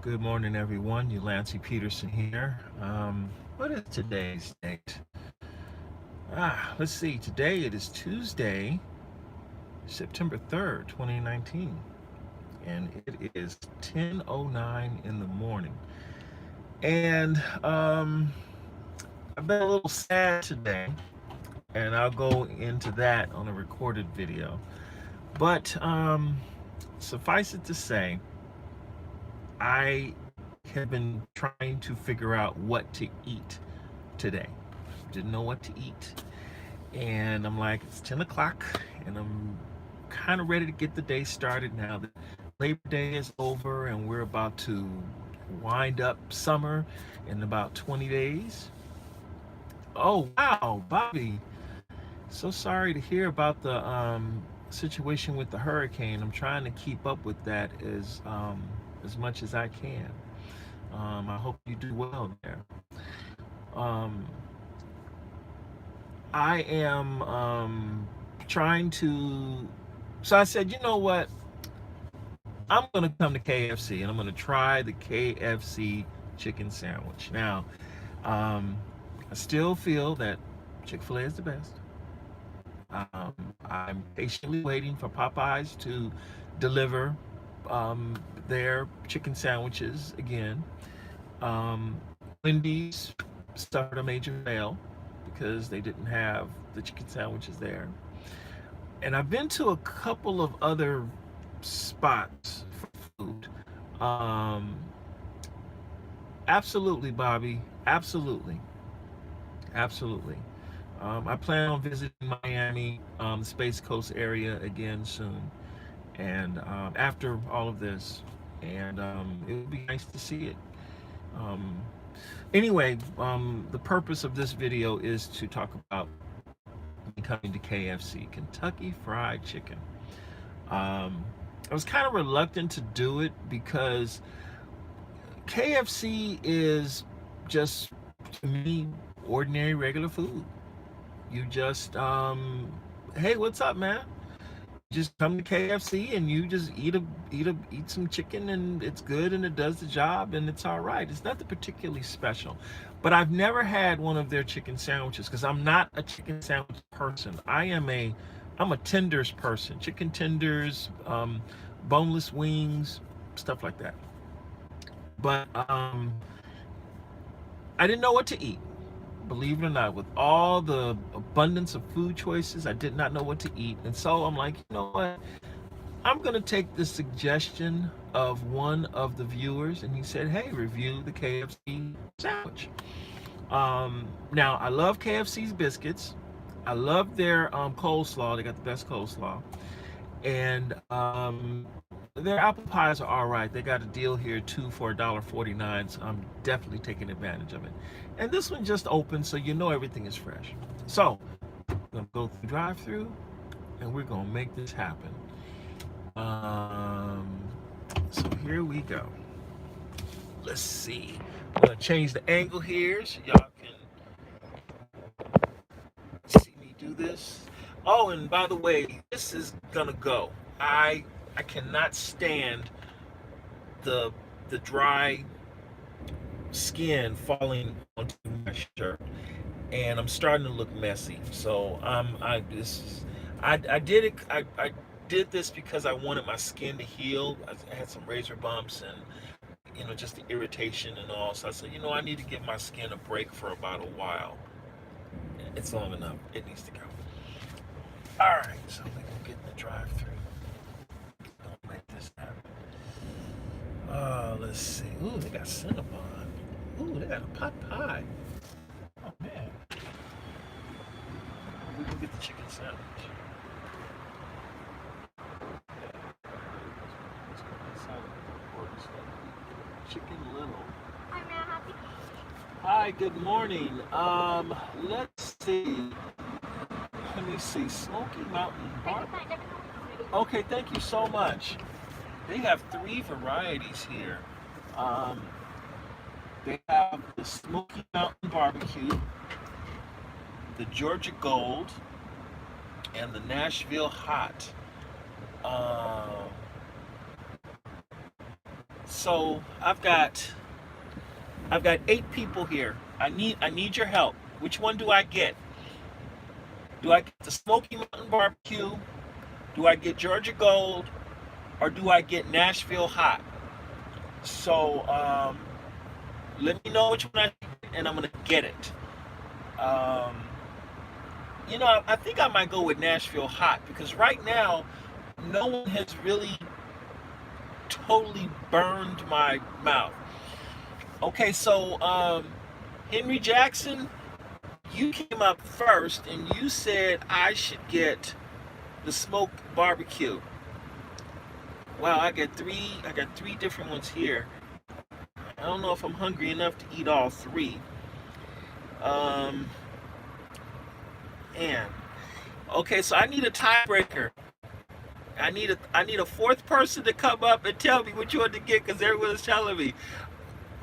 Good morning, everyone. Rideshare Peterson here. What is today's date? Let's see. Today it is Tuesday, September 3rd, 2019, and it is 10:09 in the morning. And I've been a little sad today, and I'll go into that on a recorded video. But suffice it to say, I have been trying to figure out what to eat today. Didn't know what to eat. And I'm like, it's 10 o'clock, and I'm kind of ready to get the day started now that Labor Day is over and we're about to wind up summer in about 20 days. Oh, wow, Bobby. So sorry to hear about the situation with the hurricane. I'm trying to keep up with that as much as I can. I hope you do well there. Um, I am trying to. So I said, you know what? I'm going to come to KFC and I'm going to try the KFC chicken sandwich. Now, I still feel that Chick-fil-A is the best. I'm patiently waiting for Popeyes to deliver their chicken sandwiches again. Um, Wendy's suffered a major fail because they didn't have the chicken sandwiches there. And I've been to a couple of other spots for food. Um, Absolutely, Bobby. Absolutely. Absolutely. I plan on visiting Miami, the Space Coast area again soon. And after all of this, and it would be nice to see it. Um, anyway, the purpose of this video is to talk about coming to KFC, Kentucky Fried Chicken. I was kind of reluctant to do it because KFC is just, to me, ordinary, regular food. You just, hey, what's up, man? Just come to KFC and you just eat some chicken, and it's good and it does the job and it's all right. It's nothing particularly special. But I've never had one of their chicken sandwiches because I'm not a chicken sandwich person. I'm a tenders person. Chicken tenders, boneless wings, stuff like that. But I didn't know what to eat. Believe it or not, with all the abundance of food choices, I did not know what to eat. And so I'm like, you know what? I'm going to take the suggestion of one of the viewers, and he said, hey, review the KFC sandwich. Now, I love KFC's biscuits. I love their coleslaw. They got the best coleslaw. And their apple pies are all right. They got a deal here, two for $1.49, so I'm definitely taking advantage of it. And this one just opened, so you know everything is fresh. So, I'm going to go through drive-through, and we're going to make this happen. So here we go. Let's see. I'm going to change the angle here so y'all can see me do this. Oh, and by the way, this is going to go. I cannot stand the dry skin falling onto my shirt, and I'm starting to look messy. So I did it. I did this because I wanted my skin to heal. I had some razor bumps and just the irritation and all. So I said, I need to give my skin a break for about a while. It's long enough. It needs to go. All right, so we're gonna get in the drive-through. Don't make this happen. Let's see. Ooh, they got Cinnabon. Ooh, they got a pot pie. Oh man. We can get the chicken sandwich. Chicken Little. Hi, may I help you? Hi, good morning. Let's see. Let me see. Smoky Mountain Bar. Okay, thank you so much. They have 3 varieties here. They have the Smoky Mountain Barbecue, the Georgia Gold, and the Nashville Hot. So I've got 8 people here. I need your help. Which one do I get? Do I get the Smoky Mountain Barbecue? Do I get Georgia Gold? Or do I get Nashville Hot? So let me know which one I get, and I'm gonna get it. Um, I think I might go with Nashville Hot because right now, no one has really totally burned my mouth. Okay, so Henry Jackson, you came up first and you said I should get the smoked barbecue. Wow, I got three different ones here. I don't know if I'm hungry enough to eat all three. Um, and okay, so I need a tiebreaker. I need a fourth person to come up and tell me which one to get because everyone's telling me.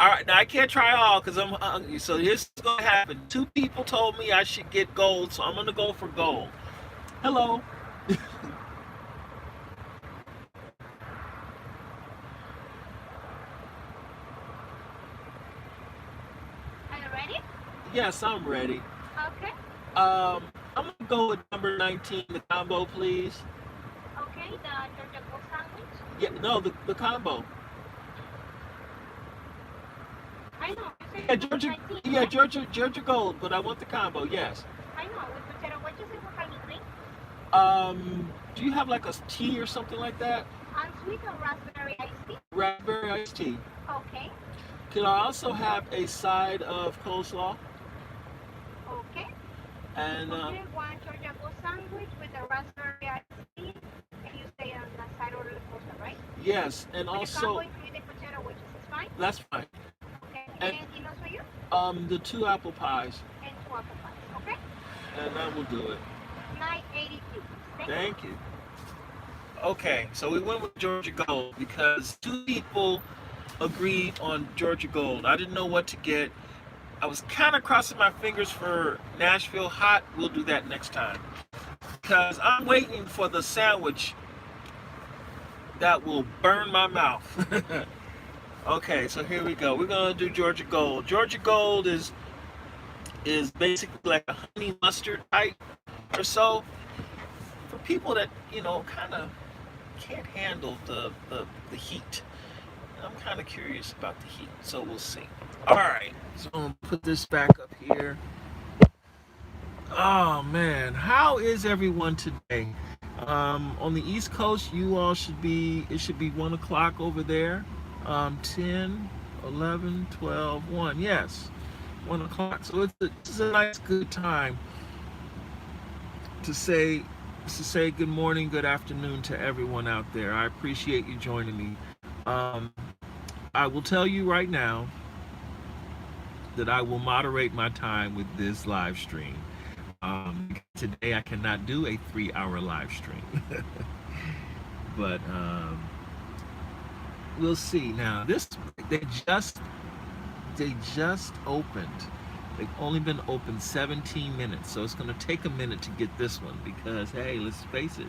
All right, now I can't try all because I'm hungry. So here's what's gonna happen. 2 people told me I should get gold, so I'm gonna go for gold. Hello. Are you ready? Yes, I'm ready. Okay. I'm gonna go with number 19, the combo, please. Okay, the Georgia Gold sandwich. Yeah, no, the combo. I know. You said Yeah, number Georgia. 19, Yeah, yeah? Georgia Gold, but I want the combo. Yes. I know. With potato wedges and what kind of drink? Do you have like a tea or something like that? Unsweet or raspberry iced tea? Raspberry iced tea. Okay. Can I also have a side of coleslaw? Okay. And Okay, one Georgia Gold sandwich with the raspberry iced tea. And you stay on the side order the coaster, right? yes, and With the also combo include the potato wedges. It's fine? that's fine. Okay. And Anything else for you? the 2 apple pies, And 2 apple pies. Okay? and that will do it. 982. Thank you. Thank you. Okay, so we went with Georgia Gold because 2 people agreed on Georgia Gold. I didn't know what to get. I was kind of crossing my fingers for Nashville Hot. We'll do that next time because I'm waiting for the sandwich that will burn my mouth. Okay, so here we go. We're gonna do Georgia Gold. Georgia Gold is basically like a honey mustard type or so for people that kind of can't handle the heat. I'm kind of curious about the heat, so we'll see. All right, so I'm gonna put this back up here. Oh man, how is everyone today? On the East Coast, you all it should be 1 o'clock over there. 10, 11, 12, 1. Yes, 1 o'clock. So it's a nice, good time to say good morning, good afternoon to everyone out there. I appreciate you joining me. Um, I will tell you right now that I will moderate my time with this live stream. Today I cannot do a 3-hour live stream, but we'll see. Now they just opened. They've only been open 17 minutes, so it's going to take a minute to get this one because hey, let's face it,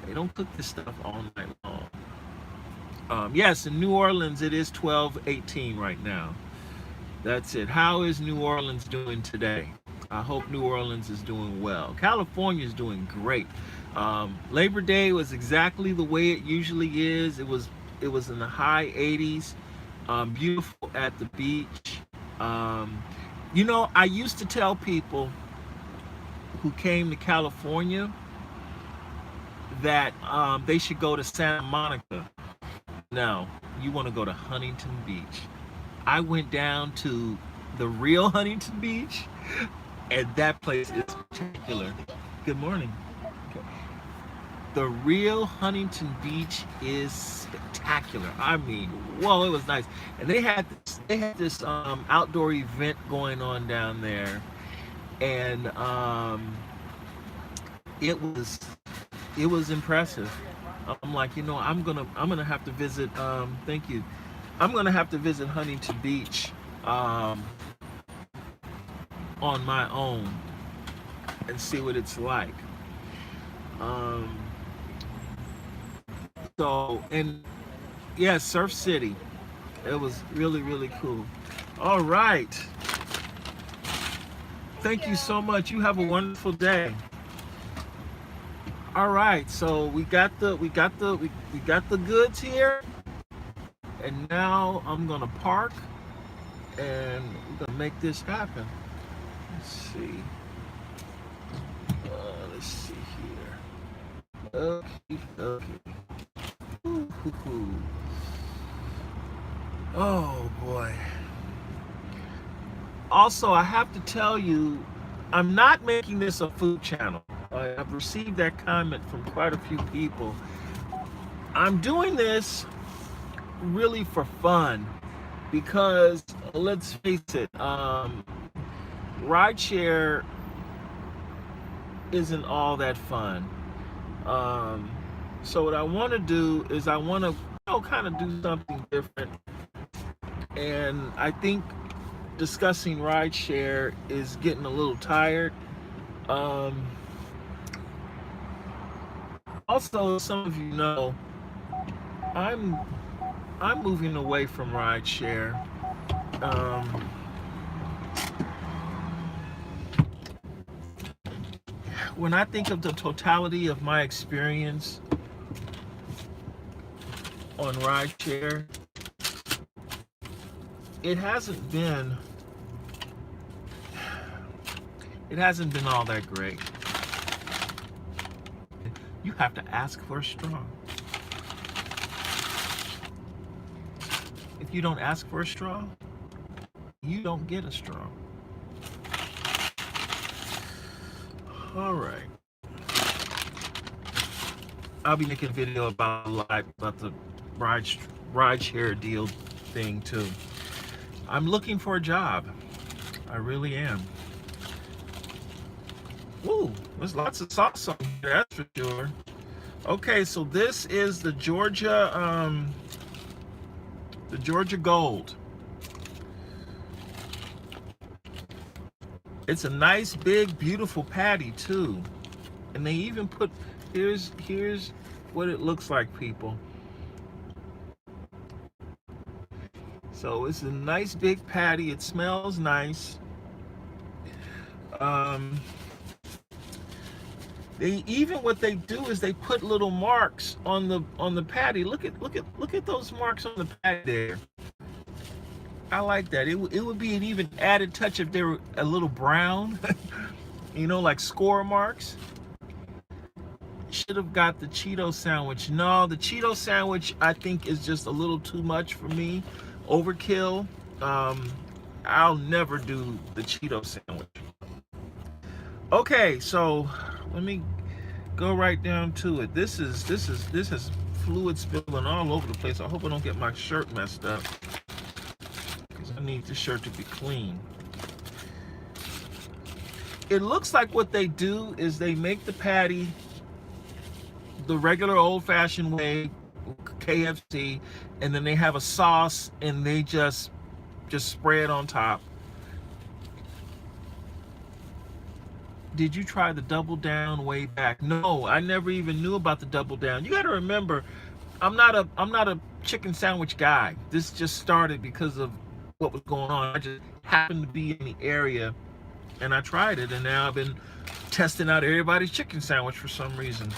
they don't cook this stuff all night long. Yes, in New Orleans it is 12:18 right now. That's it. How is New Orleans doing today? I hope New Orleans is doing well. California is doing great. Labor Day was exactly the way it usually is. It was in the high 80s. Beautiful at the beach. I used to tell people who came to California that they should go to Santa Monica. No, you want to go to Huntington Beach. I went down to the real Huntington Beach, and that place is spectacular. Good morning. Okay. The real Huntington Beach is spectacular. I mean, whoa, it was nice. And they had this outdoor event going on down there, and it was impressive. I'm like, I'm gonna have to visit. Thank you. I'm gonna have to visit Huntington Beach on my own and see what it's like. Um, so, and Yeah, Surf City. It was really, really cool. All right. Thank you so much. You have a wonderful day. All right. So we got the goods here, and now I'm gonna park, and we're gonna make this happen. Let's see. Let's see here. Okay. Okay. Ooh, hoo, hoo. Oh boy. Also, I have to tell you, I'm not making this a food channel. I've received that comment from quite a few people. I'm doing this really for fun because let's face it, rideshare isn't all that fun. So what I want to do is I want to kind of do something different, and I think discussing rideshare is getting a little tired. Um, Also, some of you know, I'm I'm moving away from rideshare. Um, when I think of the totality of my experience on rideshare, it hasn't been all that great. You have to ask for a straw. If you don't ask for a straw, you don't get a straw. All right. I'll be making a video about the rideshare deal thing too. I'm looking for a job. I really am. Ooh, there's lots of sauce on here, that's for sure. Okay, so this is the Georgia Gold. It's a nice, big, beautiful patty too, and they even put here's what it looks like, people. So it's a nice big patty. It smells nice. They even what they do is they put little marks on the patty. Look at those marks on the patty there. I like that. It would be an even added touch if they were a little brown, like score marks. Should have got the Cheeto sandwich. No, the Cheeto sandwich I think is just a little too much for me. Overkill. I'll never do the Cheeto sandwich. Okay, so let me go right down to it. This is fluid spilling all over the place. I hope I don't get my shirt messed up, because I need the shirt to be clean. It looks like what they do is they make the patty the regular old-fashioned way, KFC, and then they have a sauce and they just spray it on top. Did you try the double down way back? No, I never even knew about the double down. You got to remember, I'm not a chicken sandwich guy. This just started because of what was going on. I just happened to be in the area and I tried it, and now I've been testing out everybody's chicken sandwich for some reason.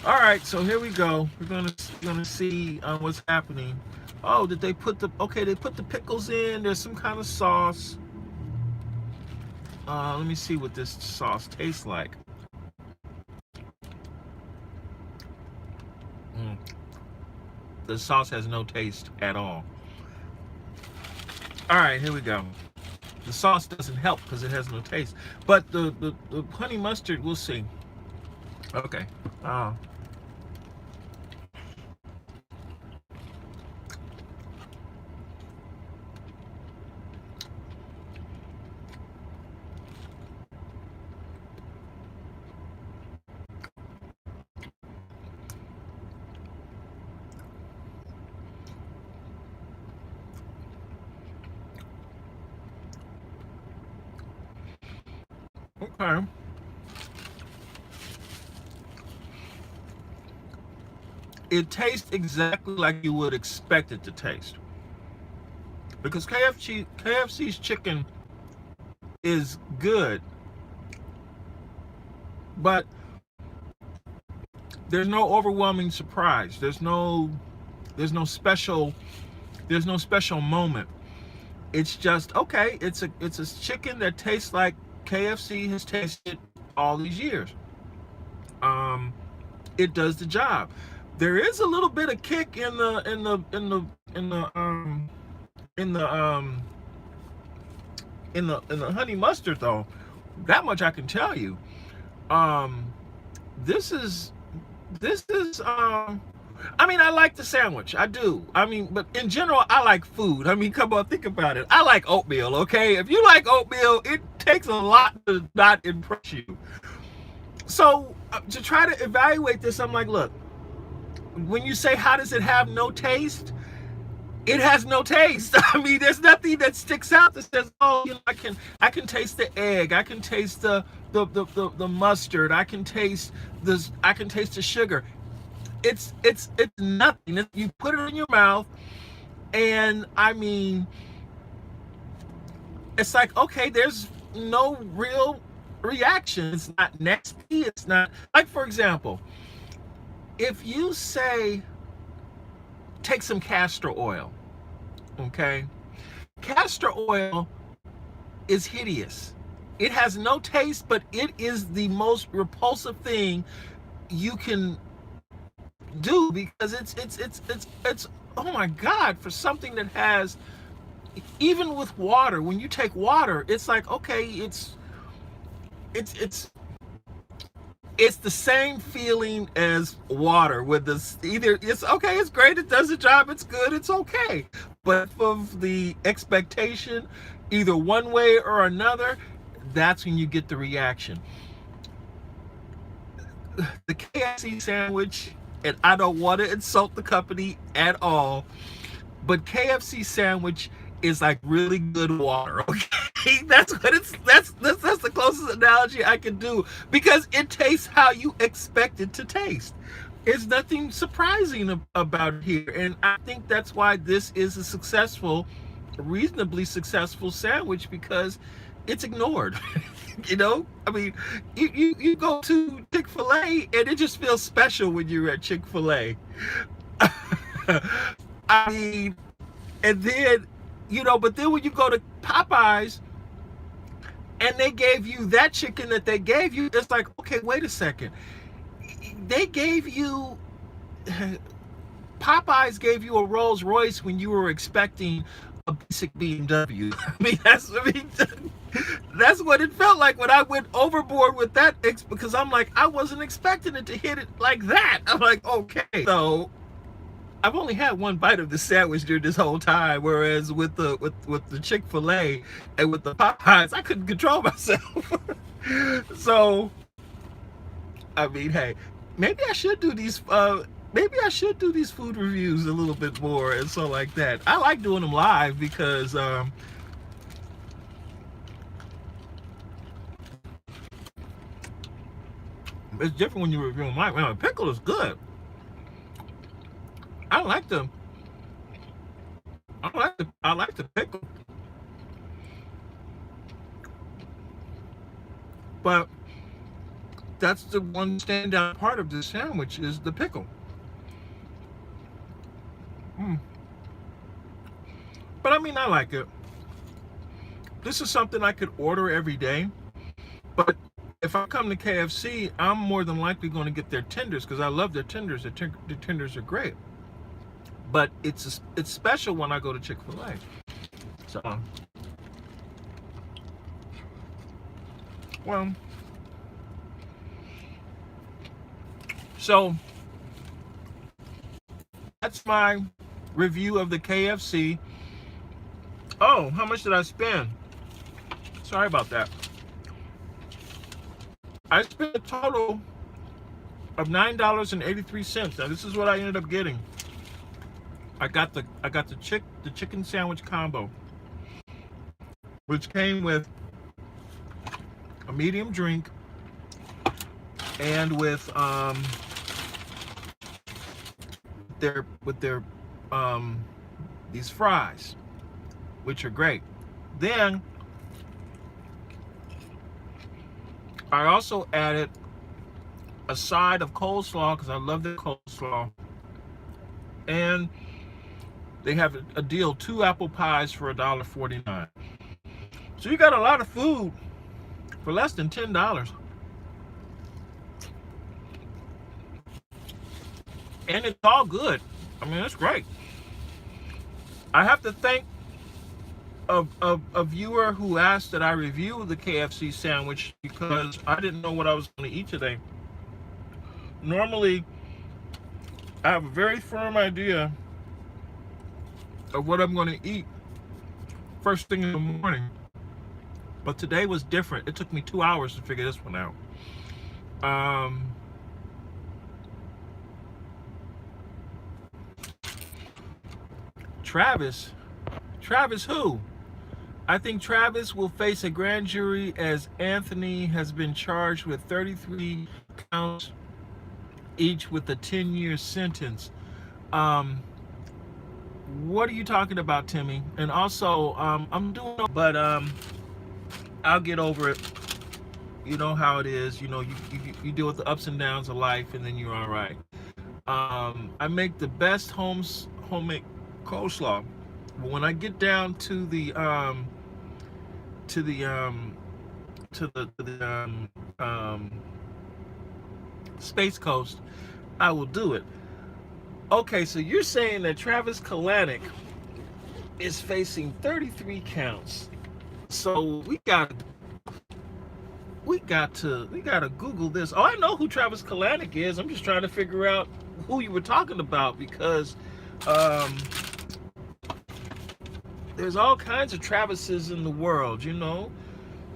All right, so here we go. We're gonna see what's happening. Oh, did they put they put the pickles in. There's some kind of sauce. Let me see what this sauce tastes like. The sauce has no taste at all. All right, here we go. The sauce doesn't help because it has no taste. But the honey mustard, we'll see. Okay. Okay. it tastes exactly like you would expect it to taste. Because KFC's chicken is good, but there's no overwhelming surprise. There's no special moment. It's just okay. It's a chicken that tastes like KFC has tasted all these years. It does the job. There is a little bit of kick in the honey mustard though. That much I can tell you. This is I mean, I like the sandwich. I do. I mean, but in general, I like food. I mean, come on, think about it. I like oatmeal, okay? If you like oatmeal, it takes a lot to not impress you. So, to try to evaluate this, I'm like, look, when you say, how does it have no taste? It has no taste. I mean, there's nothing that sticks out that says, oh, you know, I can taste the egg. I can taste the mustard. I can taste the sugar. It's nothing. You put it in your mouth, and I mean, it's like, okay, there's no real reaction. It's not nasty. It's not, like, for example, if you say, take some castor oil, okay? Castor oil is hideous. It has no taste, but it is the most repulsive thing you can do, because it's oh my God, for something that has, even with water, when you take water, it's like, okay, it's the same feeling as water with this. Either it's okay, it's great, it does the job, it's good, it's okay, but of the expectation, either one way or another, that's when you get the reaction. The KFC sandwich, and I don't want to insult the company at all, but KFC sandwich is like really good water, okay? That's the closest analogy I can do, because it tastes how you expect it to taste. There's nothing surprising about it here, and I think that's why this is a reasonably successful sandwich, because it's ignored. You know, I mean, you go to Chick-fil-A and it just feels special when you're at Chick-fil-A. I mean, and then, you know, but then when you go to Popeyes and they gave you that chicken that they gave you, it's like, okay, wait a second. They gave you, Popeyes gave you a Rolls Royce when you were expecting a basic BMW. I mean, that's what it felt like when I went overboard with that, because I'm like, I wasn't expecting it to hit it like that. I'm like, okay, so I've only had one bite of the sandwich during this whole time, whereas with the Chick-fil-A and with the Popeyes, I couldn't control myself. So, I mean, hey, maybe I should do these food reviews a little bit more and so like that. I like doing them live because it's different when you review them live. Man, pickle is good. I like the pickle, but that's the one standout part of this sandwich is the pickle. But I mean, I like it. This is something I could order every day, but if I come to KFC, I'm more than likely going to get their tenders, because I love their tenders. The tenders are great. But it's special when I go to Chick-fil-A. So, well, so that's my review of the KFC. Oh, how much did I spend? Sorry about that. I spent a total of $9.83. Now this is what I ended up getting. I got the chicken sandwich combo, which came with a medium drink and with their these fries, which are great. Then I also added a side of coleslaw because I love the coleslaw, and they have a deal: 2 apple pies for $1.49. So you got a lot of food for less than $10, and it's all good. I mean, it's great. I have to thank a viewer who asked that I review the KFC sandwich because I didn't know what I was going to eat today. Normally, I have a very firm idea of what I'm going to eat first thing in the morning, but today was different. It took me 2 hours to figure this one out. Travis who? I think Travis will face a grand jury as Anthony has been charged with 33 counts, each with a 10-year sentence. What are you talking about, Timmy? And also, I'm doing, but I'll get over it. You know how it is. You know, you deal with the ups and downs of life, and then you're all right. I make the best homemade coleslaw. But when I get down to the Space Coast, I will do it. Okay, so you're saying that Travis Kalanick is facing 33 counts. So we gotta Google this. Oh, I know who Travis Kalanick is. I'm just trying to figure out who you were talking about because there's all kinds of Travises in the world, you know.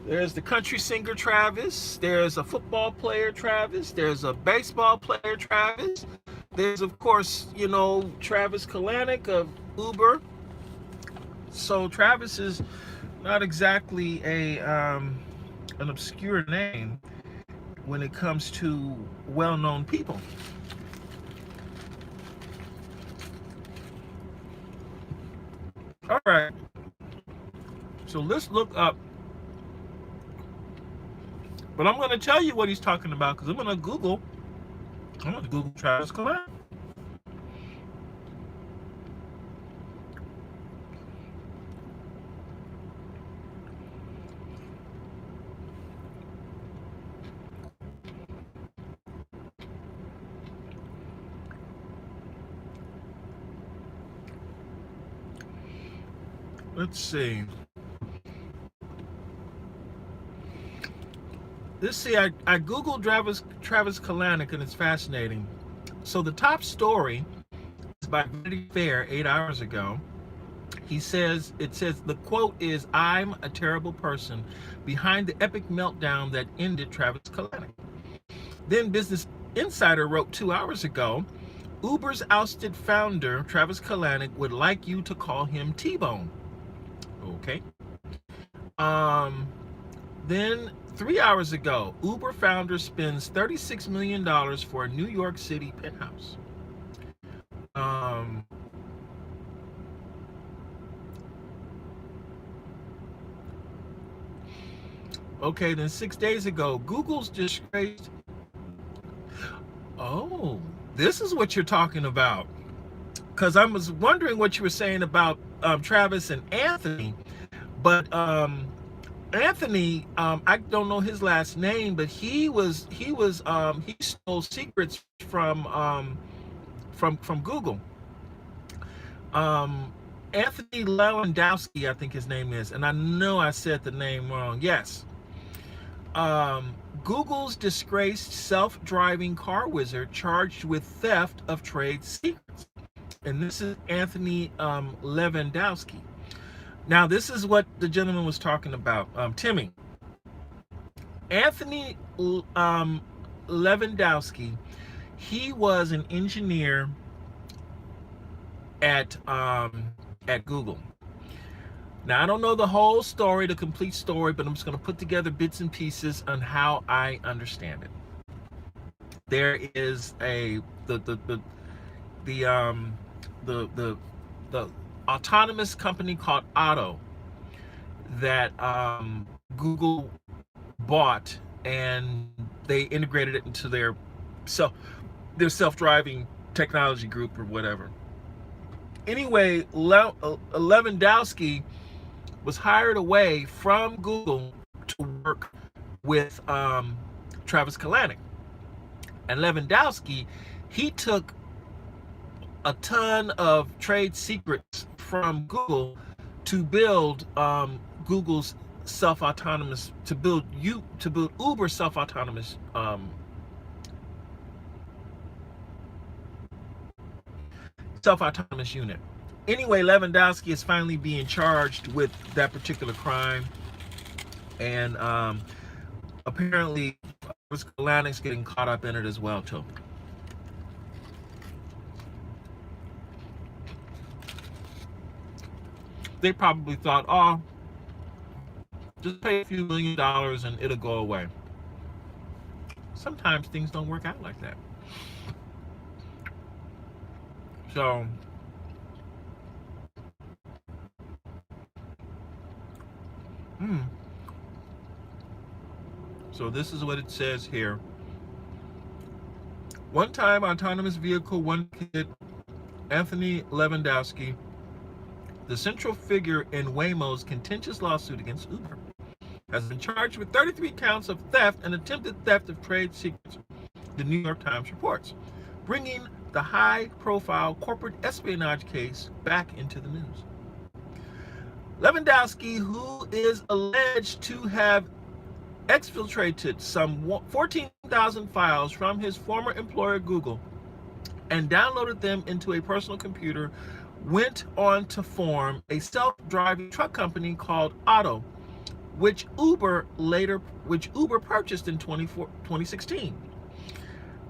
There's the country singer Travis. There's a football player Travis. There's a baseball player Travis. There's, of course, you know, Travis Kalanick of Uber. So Travis is not exactly an obscure name when it comes to well-known people. All right. So let's look up. But I'm going to tell you what he's talking about because I'm going to Google Travis Kalanick. Let's see. I Googled Travis Kalanick and it's fascinating. So the top story is by Vanity Fair 8 hours ago. It says the quote is, "I'm a terrible person," behind the epic meltdown that ended Travis Kalanick. Then Business Insider wrote 2 hours ago, Uber's ousted founder Travis Kalanick would like you to call him T-Bone. Okay. Then 3 hours ago, Uber founder spends $36 million for a New York City penthouse. Okay, then 6 days ago, Google's disgraced. Oh, this is what you're talking about. Because I was wondering what you were saying about Travis and Anthony. But Anthony, I don't know his last name, but he stole secrets from Google. Anthony Lewandowski, I think his name is, and I know I said the name wrong. Yes. Google's disgraced self-driving car wizard charged with theft of trade secrets. And this is Anthony Lewandowski. Now, this is what the gentleman was talking about, Timmy. Anthony Lewandowski, he was an engineer at Google. Now, I don't know the whole story, the complete story, but I'm just going to put together bits and pieces on how I understand it. There is the the the the autonomous company called Otto that Google bought, and they integrated it into self their self-driving technology group or whatever. Anyway, Lewandowski was hired away from Google to work with Travis Kalanick. And Lewandowski, he took a ton of trade secrets from Google to build Google's self-autonomous, to build Uber self-autonomous unit. Anyway, Lewandowski is finally being charged with that particular crime, and apparently Kalanick's getting caught up in it as well too. They probably thought, oh, just pay a few $1 million and it'll go away. Sometimes things don't work out like that. So so this is what it says here. One-time autonomous vehicle one kid Anthony Lewandowski, the central figure in Waymo's contentious lawsuit against Uber, has been charged with 33 counts of theft and attempted theft of trade secrets, the New York Times reports, bringing the high-profile corporate espionage case back into the news. Lewandowski, who is alleged to have exfiltrated some 14,000 files from his former employer Google and downloaded them into a personal computer, went on to form a self-driving truck company called Otto, which Uber purchased in 2016.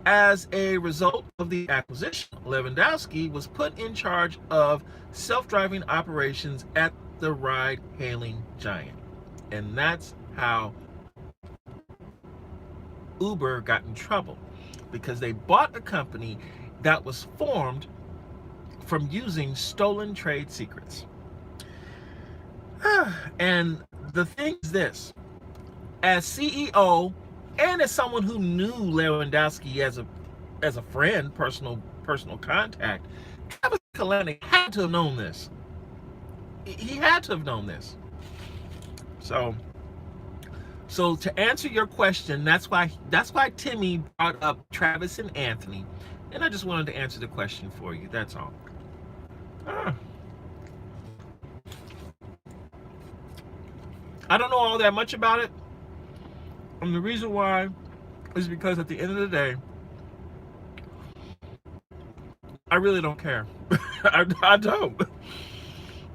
As a result of the acquisition, Lewandowski was put in charge of self-driving operations at the ride-hailing giant. And that's how Uber got in trouble, because they bought a company that was formed from using stolen trade secrets. And the thing is this, as CEO and as someone who knew Lewandowski as a friend, personal contact, Travis Kalanick had to have known this. He had to have known this. So to answer your question, that's why Timmy brought up Travis and Anthony, and I just wanted to answer the question for you. That's all. I don't know all that much about it, and the reason why is because at the end of the day, I really don't care. I don't.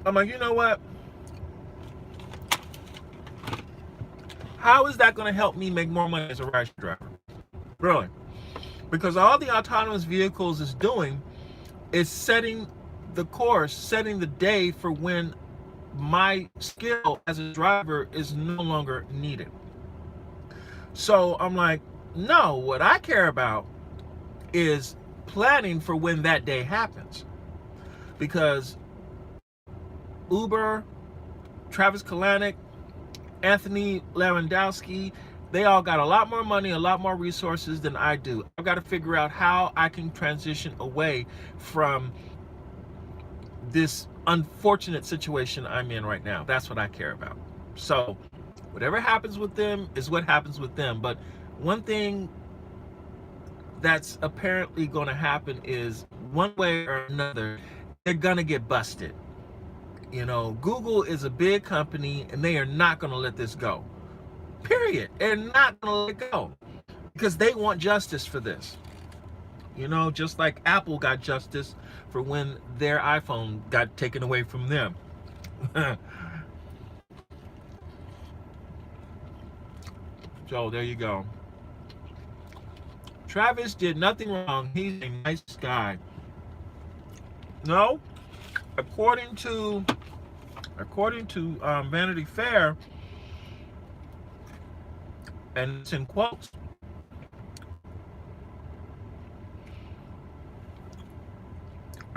I'm like, you know what? How is that going to help me make more money as a rideshare driver? Really? Because all the autonomous vehicles is doing is setting the course, setting the day for when my skill as a driver is no longer needed. So I'm like, no, what I care about is planning for when that day happens. Because Uber, Travis Kalanick, Anthony Lewandowski, they all got a lot more money, a lot more resources than I do. I've got to figure out how I can transition away from this unfortunate situation I'm in right now. That's what I care about. So whatever happens with them is what happens with them. But one thing that's apparently going to happen is, one way or another, they're going to get busted. You know, Google is a big company and they are not going to let this go. Period. They're not going to let it go because they want justice for this. You know, just like Apple got justice for when their iPhone got taken away from them. So there you go. Travis did nothing wrong. He's a nice guy. No, according to Vanity Fair, and it's in quotes,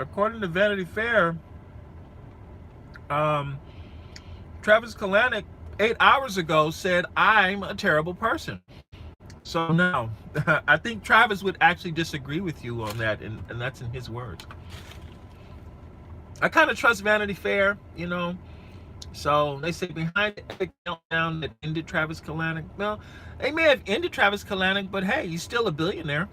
according to Vanity Fair, Travis Kalanick 8 hours ago said, "I'm a terrible person." So now, I think Travis would actually disagree with you on that, and that's in his words. I kind of trust Vanity Fair, you know. So they say behind the epic meltdown that ended Travis Kalanick. Well, they may have ended Travis Kalanick, but hey, he's still a billionaire.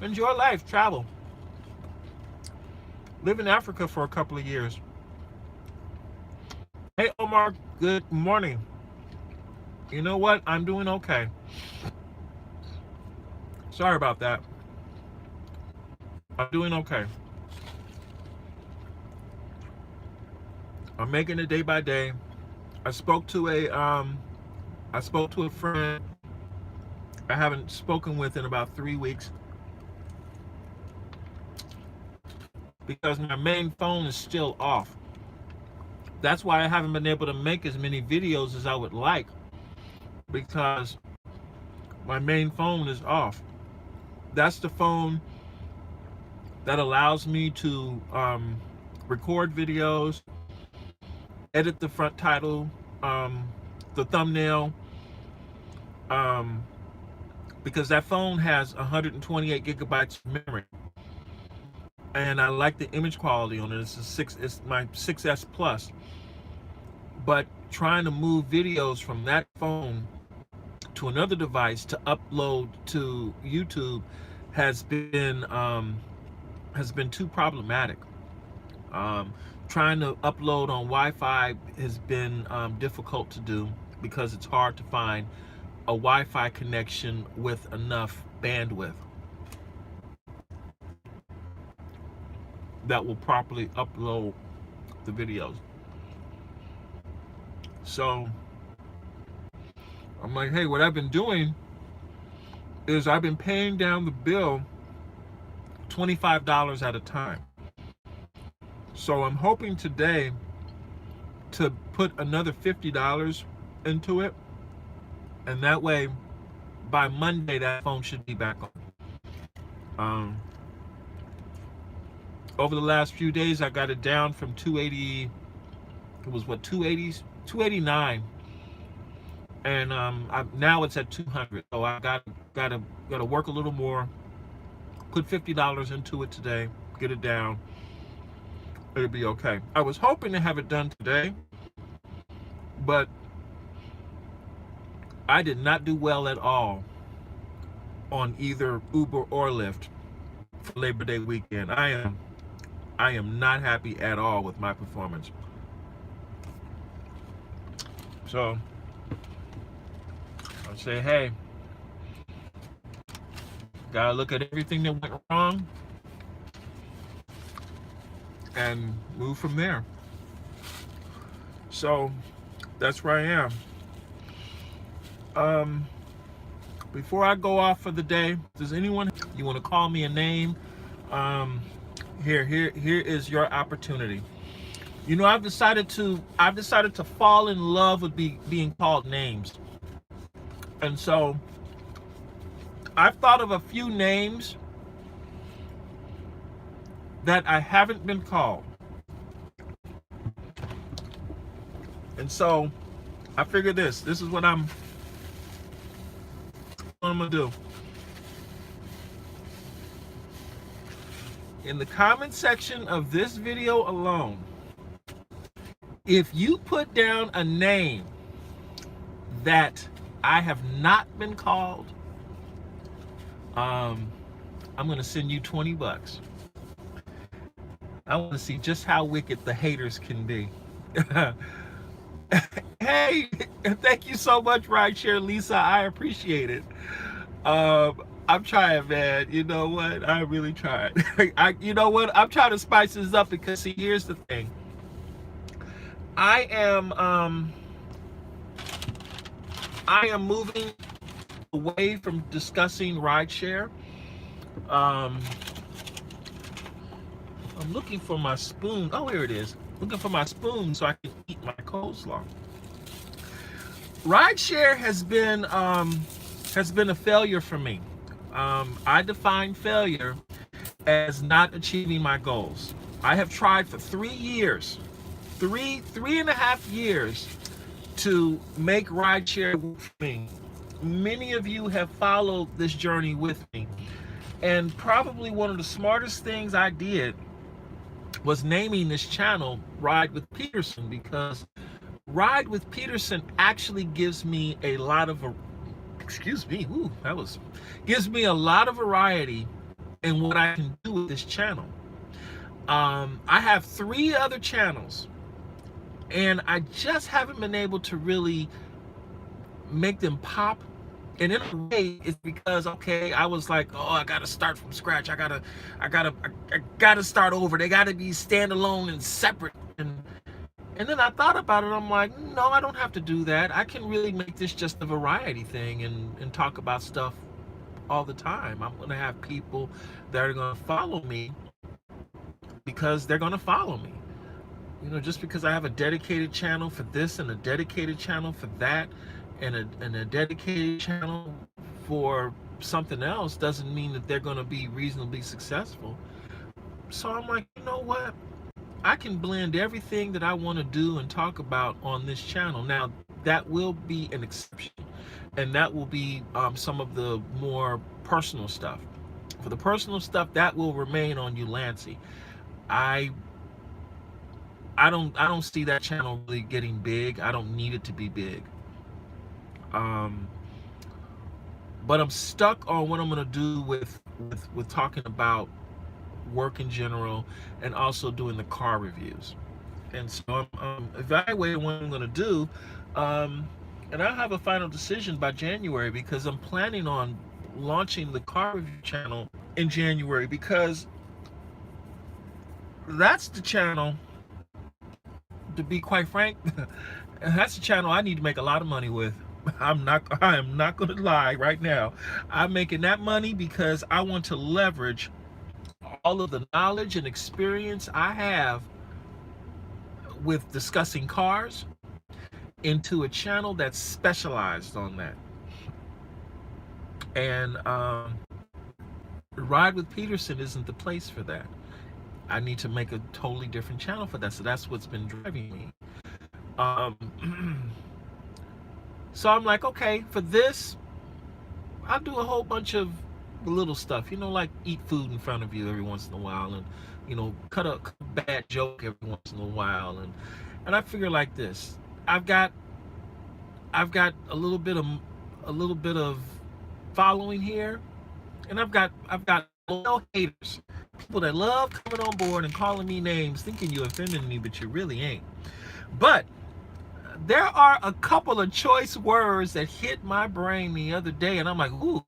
Enjoy life, travel. Live in Africa for a couple of years. Hey, Omar, good morning. You know what? I'm doing okay. Sorry about that. I'm doing okay. I'm making it day by day. I spoke to a friend I haven't spoken with in about 3 weeks because my main phone is still off. That's why I haven't been able to make as many videos as I would like, because my main phone is off. That's the phone that allows me to record videos, edit the front title, the thumbnail, because that phone has 128 gigabytes of memory, and I like the image quality on it. It's my 6S Plus. But trying to move videos from that phone to another device to upload to YouTube has been too problematic. Trying to upload on Wi-Fi has been difficult to do because it's hard to find a Wi-Fi connection with enough bandwidth that will properly upload the videos. So I'm like, hey, what I've been doing is I've been paying down the bill $25 at a time. So I'm hoping today to put another $50 into it, and that way by Monday that phone should be back on. Over the last few days I got it down from 280. It was what, 280s, 289, and now it's at 200. So I gotta work a little more, put $50 into it today, get it down. It'll be okay. I was hoping to have it done today, but I did not do well at all on either Uber or Lyft for Labor Day weekend. I am not happy at all with my performance. So I say, hey, gotta look at everything that went wrong and move from there. So that's where I am. Before I go off for the day, does anyone, you want to call me a name? Here is your opportunity. You know, I've decided to fall in love with being called names. And so I've thought of a few names that I haven't been called. And so I figured this is what I'm gonna do. In the comment section of this video alone, if you put down a name that I have not been called, I'm gonna send you $20. I want to see just how wicked the haters can be. Hey, thank you so much, Rideshare Lisa. I appreciate it. I'm trying, man. You know what? I really tried. You know what? I'm trying to spice this up because, see, here's the thing. I am moving away from discussing rideshare. I'm looking for my spoon. Oh, here it is. Looking for my spoon so I can eat my coleslaw. Rideshare has been has been a failure for me. I define failure as not achieving my goals. I have tried for 3 years, three and a half years to make rideshare work for me. Many of you have followed this journey with me. And probably one of the smartest things I did was naming this channel Ride with Peterson, because Ride with Peterson actually gives me a lot of, gives me a lot of variety in what I can do with this channel. I have 3 other channels, and I just haven't been able to really make them pop. And in a way, it's because, okay, I was like, oh, I gotta start from scratch. I gotta start over. They gotta be standalone and separate. And then I thought about it. I'm like, no, I don't have to do that. I can really make this just a variety thing and talk about stuff all the time. I'm gonna have people that are gonna follow me because they're gonna follow me. You know, just because I have a dedicated channel for this and a dedicated channel for that and a dedicated channel for something else doesn't mean that they're going to be reasonably successful. So I'm like, you know what? I can blend everything that I want to do and talk about on this channel. Now, that will be an exception, and that will be some of the more personal stuff. For the personal stuff, that will remain on Ulancy. I don't see that channel really getting big. I don't need it to be big. But I'm stuck on what I'm gonna do with talking about work in general and also doing the car reviews. And so I'm evaluating what I'm gonna do, and I'll have a final decision by January, because I'm planning on launching the car review channel in January, because that's the channel, to be quite frank, that's the channel I need to make a lot of money with. I am not going to lie right now. I'm making that money because I want to leverage all of the knowledge and experience I have with discussing cars into a channel that's specialized on that. And Ride with Peterson isn't the place for that. I need to make a totally different channel for that. So that's what's been driving me. So I'm like, okay, for this, I'll do a whole bunch of little stuff, you know, like eat food in front of you every once in a while, and, you know, cut a bad joke every once in a while. And I figure like this, I've got a little bit of following here, and I've got loyal haters, people that love coming on board and calling me names, thinking you offended me, but you really ain't. But there are a couple of choice words that hit my brain the other day, and I'm like, ooh,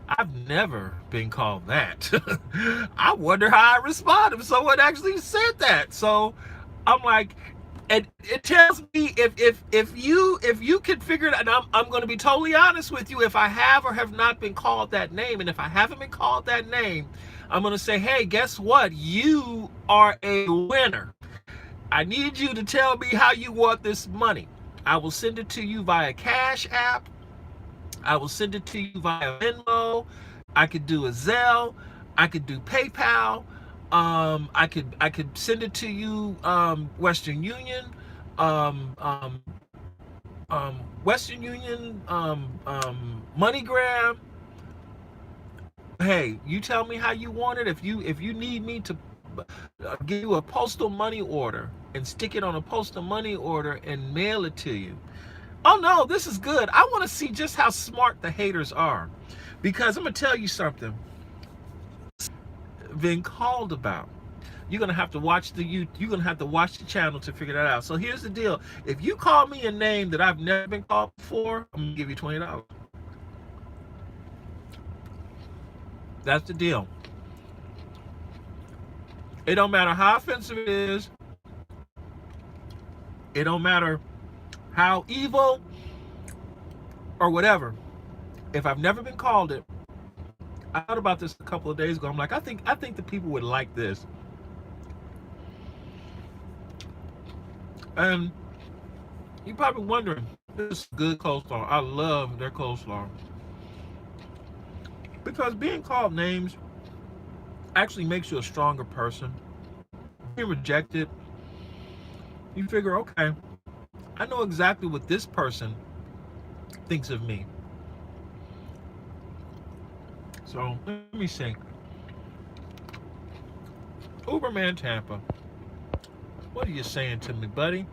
I've never been called that. I wonder how I respond if someone actually said that. So I'm like, and it tells me if you can figure it out, and I'm going to be totally honest with you, if I have or have not been called that name, and if I haven't been called that name, I'm going to say, hey, guess what? You are a winner. I need you to tell me how you want this money. I will send it to you via Cash App. I will send it to you via Venmo. I could do a Zelle. I could do PayPal. I could send it to you Western Union. Western Union, MoneyGram. Hey, you tell me how you want it. If you need me to give you a postal money order and stick it on a postal money order and mail it to you. Oh no, this is good. I want to see just how smart the haters are, because I'm gonna tell you something. Been called about. You're gonna have to watch the channel to figure that out. So here's the deal: if you call me a name that I've never been called before, I'm gonna give you $20. That's the deal. It don't matter how offensive it is. It don't matter how evil or whatever. If I've never been called it, I thought about this a couple of days ago. I'm like, I think the people would like this. And you're probably wondering, It's good coleslaw. I love their coleslaw. Because being called names actually makes you a stronger person. Being rejected, you figure, okay, I know exactly what this person thinks of me. So let me see. Uberman Tampa, what are you saying to me, buddy?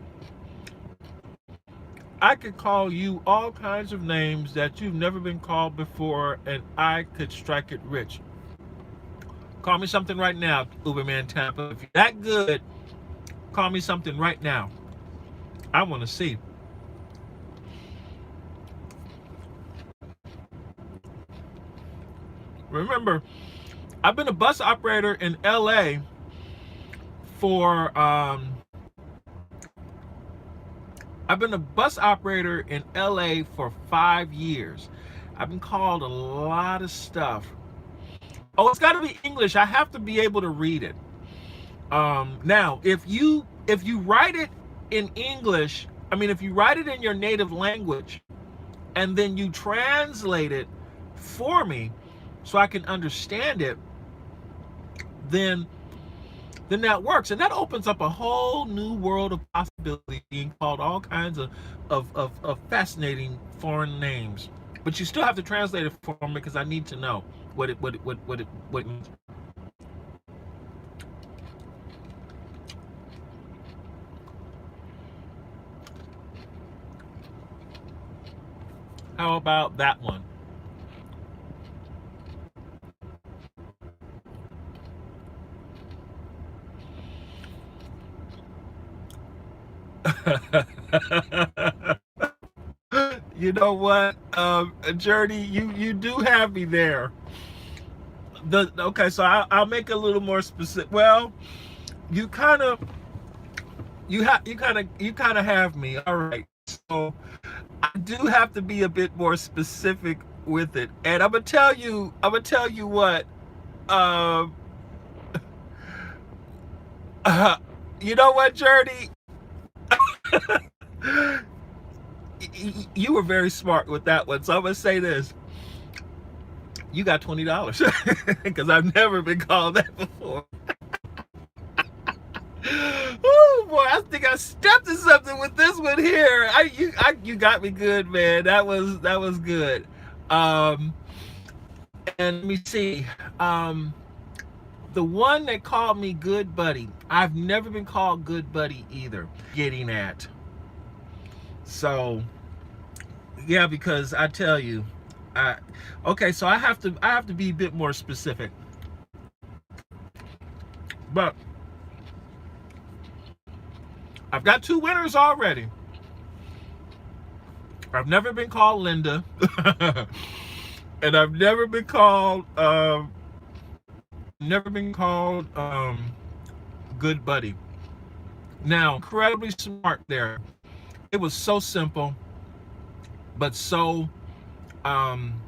I could call you all kinds of names that you've never been called before, and I could strike it rich. Call me something right now, Uberman Tampa. If you're that good, call me something right now. I want to see. Remember, I've been a bus operator in LA for I've been a bus operator in LA for 5 years. I've been called a lot of stuff. Oh, it's got to be English. I have to be able to read it. Now, if you write it in English, I mean, if you write it in your native language, and then you translate it for me, so I can understand it, then that works, and that opens up a whole new world of possibility, being called all kinds of fascinating foreign names. But you still have to translate it for me because I need to know what it means. How about that one? You know what, Journey, you do have me there. Okay, so I'll make a little more specific. Well, you kind of you kind of have me. All right, so I do have to be a bit more specific with it, and I'm gonna tell you what. Um, you know what, Journey? You were very smart with that one, so I'm gonna say this: you got $20 because I've never been called that before. Oh boy, I think I stepped in something with this one here. You got me good, man. That was good. Um, and let me see. Um, the one that called me good buddy, I've never been called good buddy either. Getting at. So yeah, because I tell you, I okay, so I have to be a bit more specific. But I've got two winners already. I've never been called Linda, and I've never been called good buddy. Now, incredibly smart there. It was so simple, but um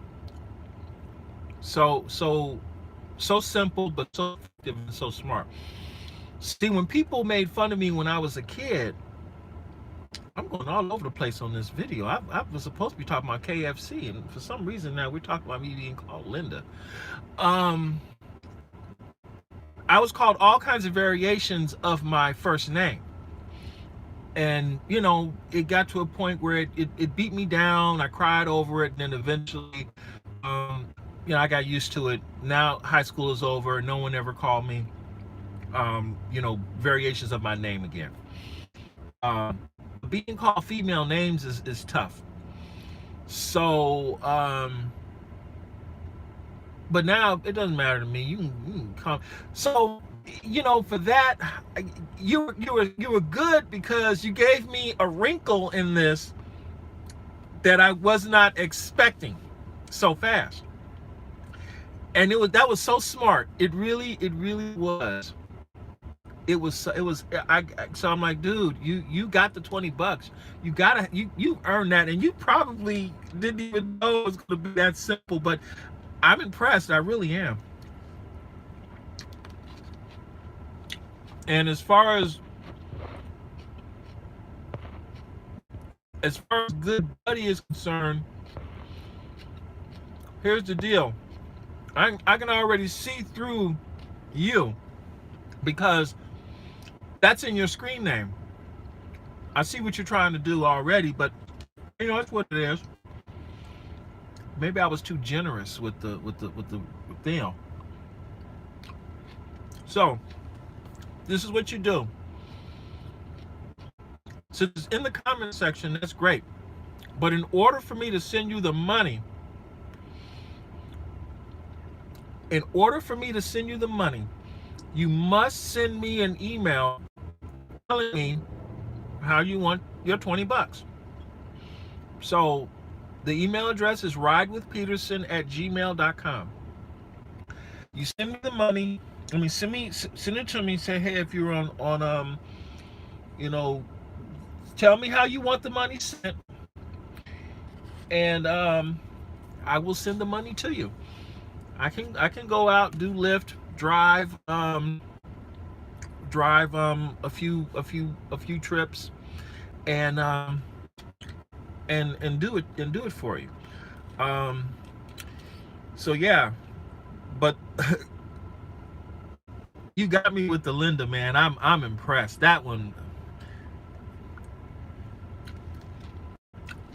so simple, but so effective and so smart. See, when people made fun of me when I was a kid, I'm going all over the place on this video. I was supposed to be talking about KFC, and for some reason now we're talking about me being called Linda. Um, I was called all kinds of variations of my first name. And, it got to a point where it beat me down. I cried over it. And then eventually, um, I got used to it. Now high school is over. No one ever called me, variations of my name again. Being called female names is tough. So, but now it doesn't matter to me. You can come. So, for that, you were good because you gave me a wrinkle in this that I was not expecting so fast, and that was so smart. It really was. It was. So I'm like, dude, you got the $20. You earned that, and you probably didn't even know it was going to be that simple. But I'm impressed. I really am. And as far as as far as Good Buddy is concerned, here's the deal. I can already see through you because that's in your screen name. I see what you're trying to do already, but you know that's what it is. Maybe I was too generous with the deal. So this is what you do. So it's in the comment section. That's great. But in order for me to send you the money, you must send me an email telling me how you want your $20. So the email address is ridewithpeterson@gmail.com. You send me the money. Send it to me. Say, hey, if you're on tell me how you want the money sent, and I will send the money to you. I can go out, do Lyft, drive a few trips, and do it for you. So yeah, but you got me with the Linda, man. I'm impressed. That one.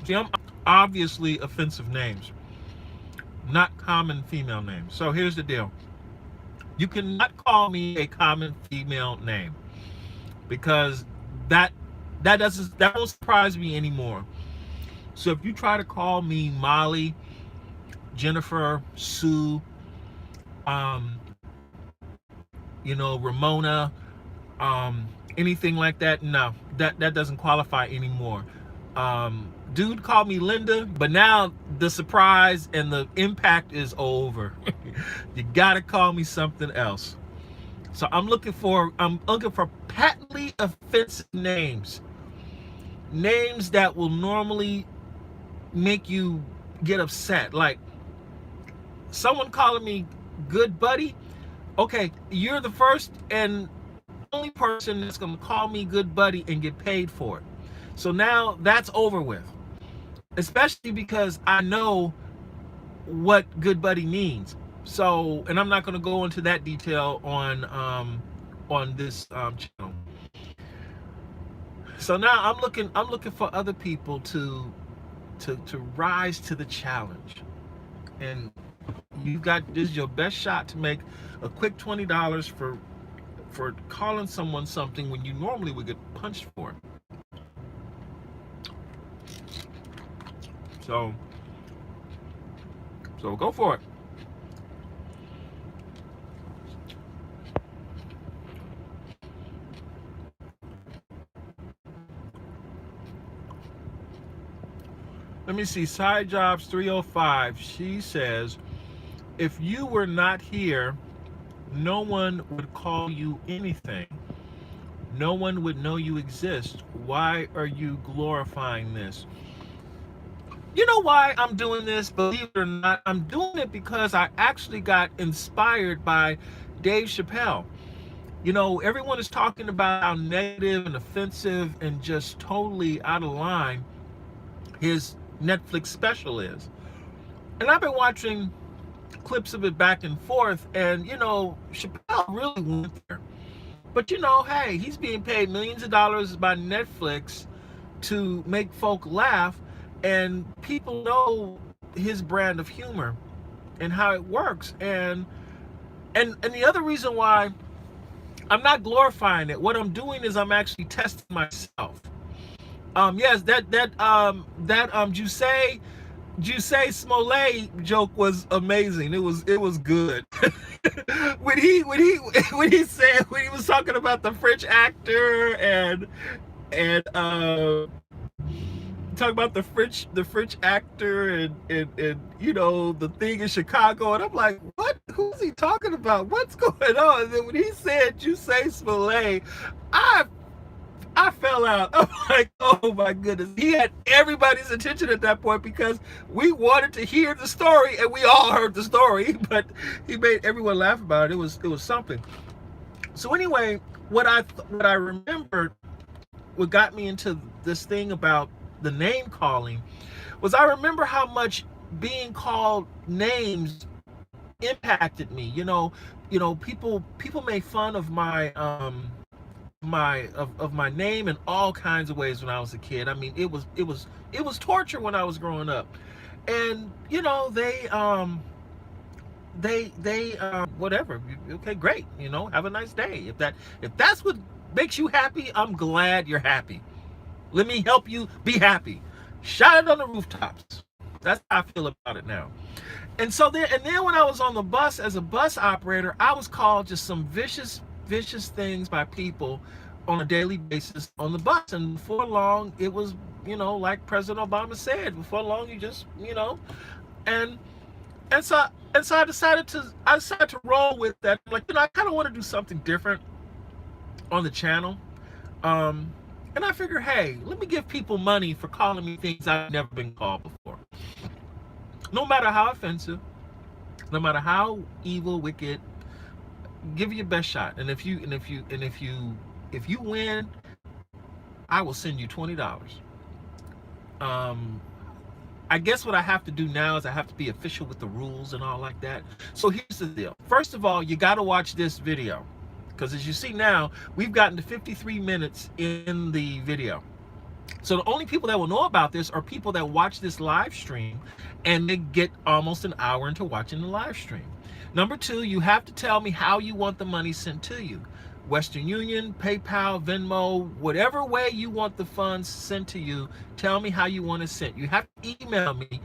See, I'm obviously offensive names, not common female names. So here's the deal. You cannot call me a common female name because that won't surprise me anymore. So if you try to call me Molly, Jennifer, Sue, Ramona, anything like that, no, that doesn't qualify anymore. Dude called me Linda, but now the surprise and the impact is over. You gotta call me something else. So I'm looking for patently offensive names that will normally make you get upset. Like someone calling me Good Buddy. Okay, you're the first and only person that's gonna call me Good Buddy and get paid for it. So now that's over with. Especially because I know what Good Buddy means. So, and I'm not going to go into that detail on this channel. So now I'm looking for other people to rise to the challenge. And this is your best shot to make a quick $20 for calling someone something when you normally would get punched for it. So go for it. Let me see. Side Jobs 305. She says, if you were not here, no one would call you anything. No one would know you exist. Why are you glorifying this? You know why I'm doing this? Believe it or not, I'm doing it because I actually got inspired by Dave Chappelle. You know, everyone is talking about how negative and offensive and just totally out of line his Netflix special is. And I've been watching clips of it back and forth, and Chappelle really went there. But hey, he's being paid millions of dollars by Netflix to make folk laugh, and people know his brand of humor and how it works. And the other reason why I'm not glorifying it, what I'm doing is I'm actually testing myself. Yes, that Jussie Smollett joke was amazing. It was good. when he was talking about the French actor and talking about the French actor and the thing in Chicago, and I'm like, what? Who's he talking about? What's going on? And then when he said Jussie Smollett, I fell out. I'm like, oh my goodness. He had everybody's attention at that point because we wanted to hear the story, and we all heard the story, but he made everyone laugh about it. It was something. So anyway, what I remembered, what got me into this thing about the name calling was I remember how much being called names impacted me. People made fun of my name in all kinds of ways when I was a kid. I mean, it was torture when I was growing up. And whatever. Okay, great. Have a nice day. If that's what makes you happy, I'm glad you're happy. Let me help you be happy. Shout it on the rooftops. That's how I feel about it now. And then when I was on the bus as a bus operator, I was called just some vicious things by people on a daily basis on the bus. And before long, it was, like President Obama said, before long you just, and and so I decided to roll with that. Like, I kind of want to do something different on the channel. And I figure, hey, let me give people money for calling me things I've never been called before. No matter how offensive, no matter how evil, wicked, give you your best shot. And if you win, I will send you $20. I guess what I have to do now is I have to be official with the rules and all like that. So here's the deal. First of all, you got to watch this video, because as you see now, we've gotten to 53 minutes in the video. So the only people that will know about this are people that watch this live stream, and they get almost an hour into watching the live stream. Number two, you have to tell me how you want the money sent to you. Western Union, PayPal, Venmo, whatever way you want the funds sent to you, tell me how you want it sent. You have to email me,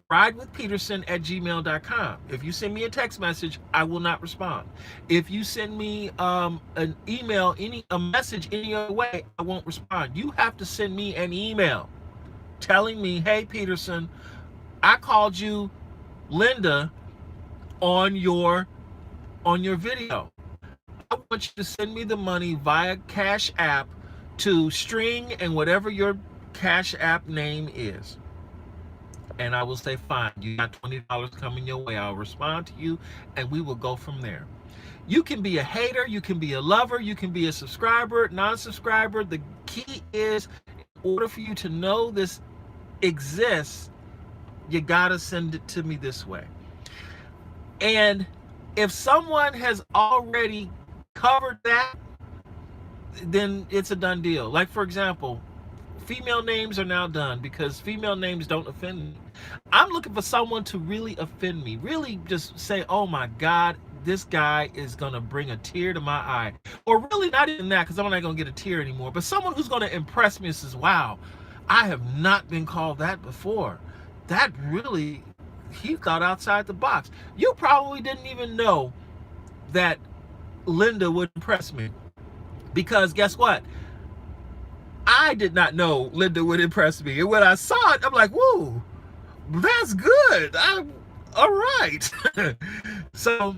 ridewithpeterson@gmail.com. If you send me a text message, I will not respond. If you send me an email, a message any other way, I won't respond. You have to send me an email telling me, hey, Peterson, I called you Linda on your video. I want you to send me the money via Cash App to String and whatever your Cash App name is. And I will say, fine, you got $20 coming your way. I'll respond to you, and we will go from there. You can be a hater, you can be a lover, you can be a subscriber, non-subscriber. The key is, in order for you to know this exists, you gotta send it to me this way. And if someone has already covered that, then it's a done deal. Like, for example, female names are now done because female names don't offend me. I'm looking for someone to really offend me, really just say, oh my God, this guy is gonna bring a tear to my eye. Or really not even that, because I'm not gonna get a tear anymore, but someone who's gonna impress me and says, wow, I have not been called that before. That really, he thought outside the box. You probably didn't even know that Linda would impress me, because guess what? I did not know Linda would impress me. And when I saw it, I'm like, whoa, that's good. All right. So,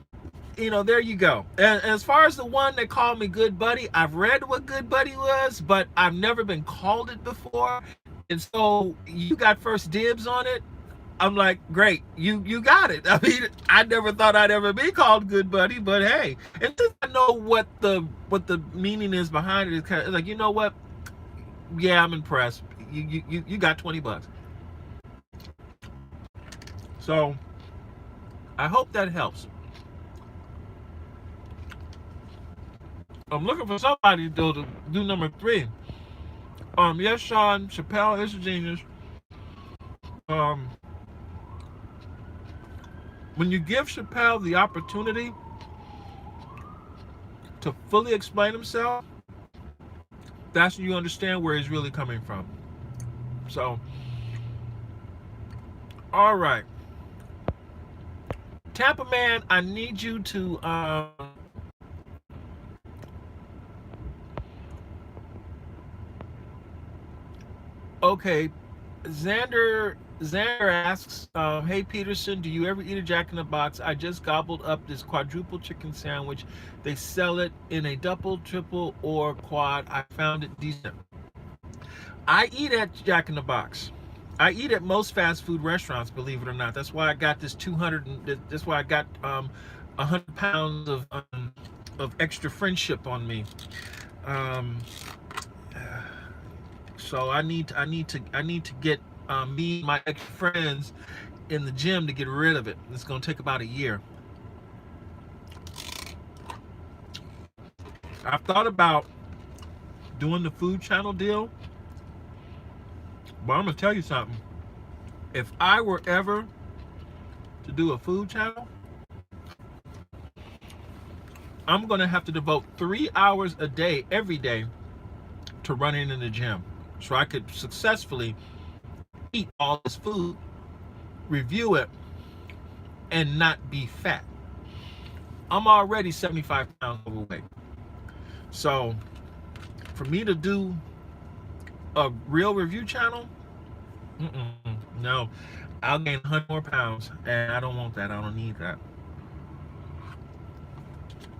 there you go. And as far as the one that called me Good Buddy, I've read what Good Buddy was, but I've never been called it before. And so you got first dibs on it. I'm like, great, you got it. I mean, I never thought I'd ever be called Good Buddy, but hey, and since I know what the meaning is behind it, it's kind of like, you know what? Yeah, I'm impressed. You got $20. So I hope that helps. I'm looking for somebody though to do number 3. Yes, Sean, Chappelle is a genius. When you give Chappelle the opportunity to fully explain himself, that's when you understand where he's really coming from. So, all right. Tampa Man, I need you to okay, Xander asks, hey Peterson, do you ever eat a Jack in the Box? I just gobbled up this quadruple chicken sandwich. They sell it in a double, triple, or quad. I found it decent. I eat at Jack in the Box. I eat at most fast food restaurants, believe it or not. That's why I got this 200. That's why I got 100 pounds of extra friendship on me. So I need to get me and my ex friends in the gym to get rid of it. It's gonna take about a year. I've thought about doing the food channel deal, but I'm gonna tell you something. If I were ever to do a food channel, I'm gonna have to devote 3 hours a day, every day, to running in the gym, so I could successfully eat all this food, review it, and not be fat. I'm already 75 pounds overweight. So for me to do a real review channel, no, I'll gain 100 more pounds, and I don't want that. I don't need that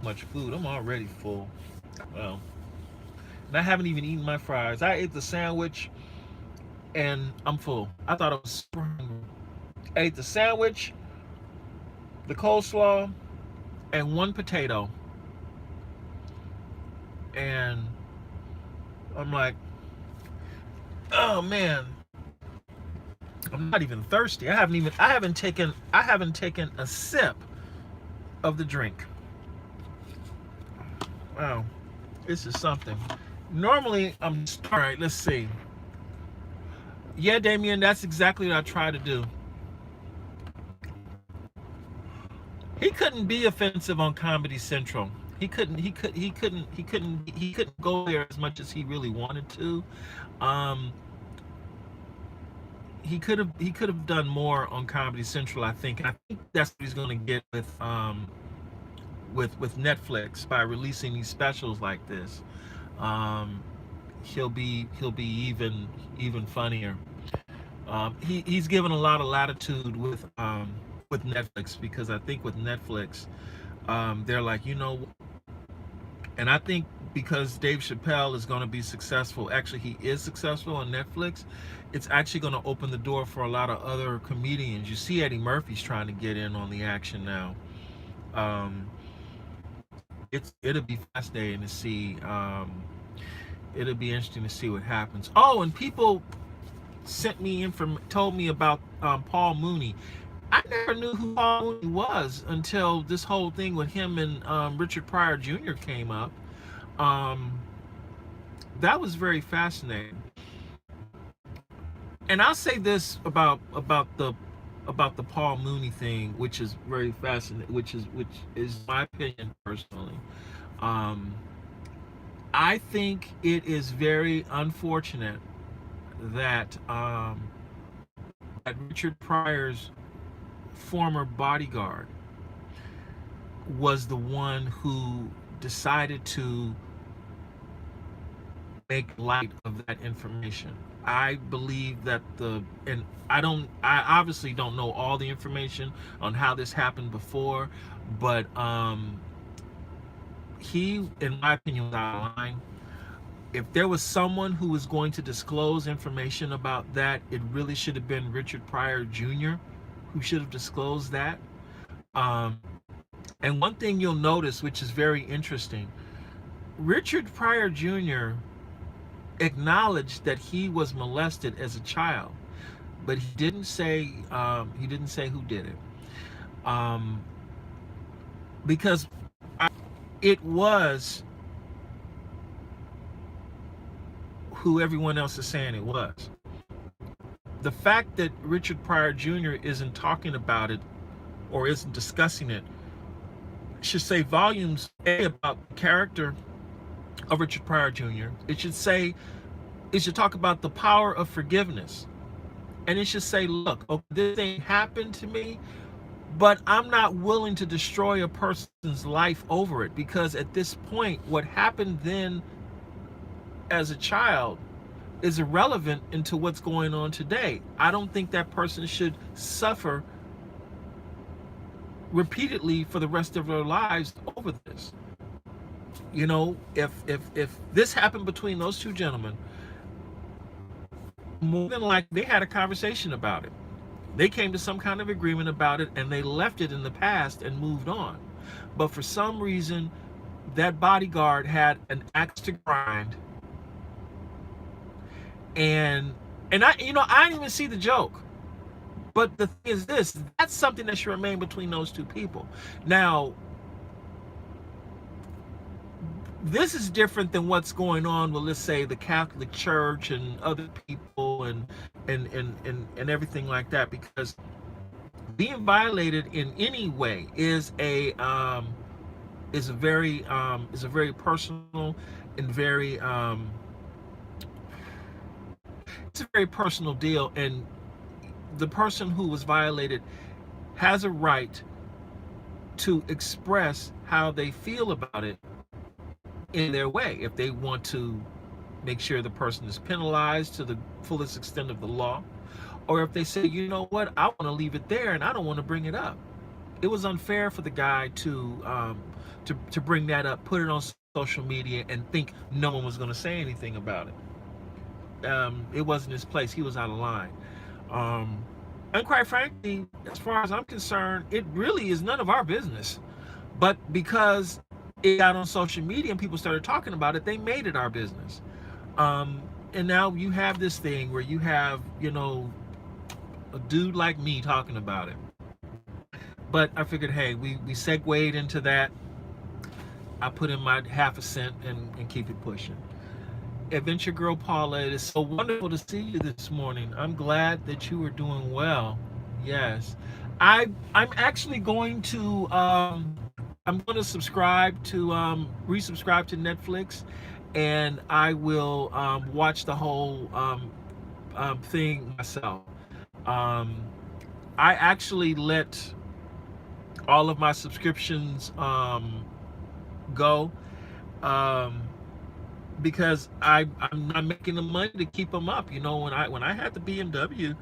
much food. I'm already full. Well, and I haven't even eaten my fries. I ate the sandwich, and I'm full. I thought I was super hungry. I ate the sandwich, the coleslaw, and one potato, and I'm like, oh man, I'm not even thirsty. I haven't taken a sip of the drink. Wow, this is something. Normally I'm all right. Let's see. Yeah, Damien, that's exactly what I try to do. He couldn't be offensive on Comedy Central. He couldn't go there as much as he really wanted to. He could have done more on Comedy Central, I think. And I think that's what he's going to get with Netflix by releasing these specials like this. He'll be even funnier. He's given a lot of latitude with Netflix, because I think with Netflix, they're like, and I think because Dave Chappelle is going to be successful, actually he is successful on Netflix, it's actually going to open the door for a lot of other comedians. You see Eddie Murphy's trying to get in on the action now. It'll be fascinating to see. It'll be interesting to see what happens. Oh, and people told me about Paul Mooney. I never knew who Paul Mooney was until this whole thing with him and Richard Pryor Jr. came up. That was very fascinating. And I'll say this about the Paul Mooney thing, which is very fascinating, which is my opinion personally. I think it is very unfortunate that Richard Pryor's former bodyguard was the one who decided to make light of that information. I believe that I obviously don't know all the information on how this happened before, but he, in my opinion, was out of line. If there was someone who was going to disclose information about that, it really should have been Richard Pryor Jr. who should have disclosed that. And one thing you'll notice, which is very interesting, Richard Pryor Jr. acknowledged that he was molested as a child, but he didn't say who did it, because it was who everyone else is saying it was. The fact that Richard Pryor Jr. isn't talking about it or isn't discussing it should say volumes about the character of Richard Pryor Jr. It should talk about the power of forgiveness. And it should say, look, okay, this thing happened to me, but I'm not willing to destroy a person's life over it, because at this point, what happened then as a child is irrelevant into what's going on today. I don't think that person should suffer repeatedly for the rest of their lives over this. If this happened between those two gentlemen, more than likely they had a conversation about it. They came to some kind of agreement about it, and they left it in the past and moved on. But for some reason, that bodyguard had an axe to grind, And I, I didn't even see the joke. But the thing is this, that's something that should remain between those two people. Now, this is different than what's going on with, let's say, the Catholic Church and other people and everything like that, because being violated in any way is a very personal and very it's a very personal deal, and the person who was violated has a right to express how they feel about it in their way. If they want to make sure the person is penalized to the fullest extent of the law, or if they say, you know what, I want to leave it there and I don't want to bring it up. It was unfair for the guy to bring that up, put it on social media, and think no one was going to say anything about it. It wasn't his place. He was out of line. And quite frankly, as far as I'm concerned, it really is none of our business. But because it got on social media and people started talking about it, they made it our business. And now you have this thing where you have, a dude like me talking about it. But I figured, hey, we segued into that. I put in my half a cent and keep it pushing. Adventure Girl Paula, it is so wonderful to see you this morning. I'm glad that you are doing well. Yes. I'm actually going to subscribe to resubscribe to Netflix, and I will watch the whole thing myself. I actually let all of my subscriptions go because I'm not making the money to keep them up. When I had the BMW,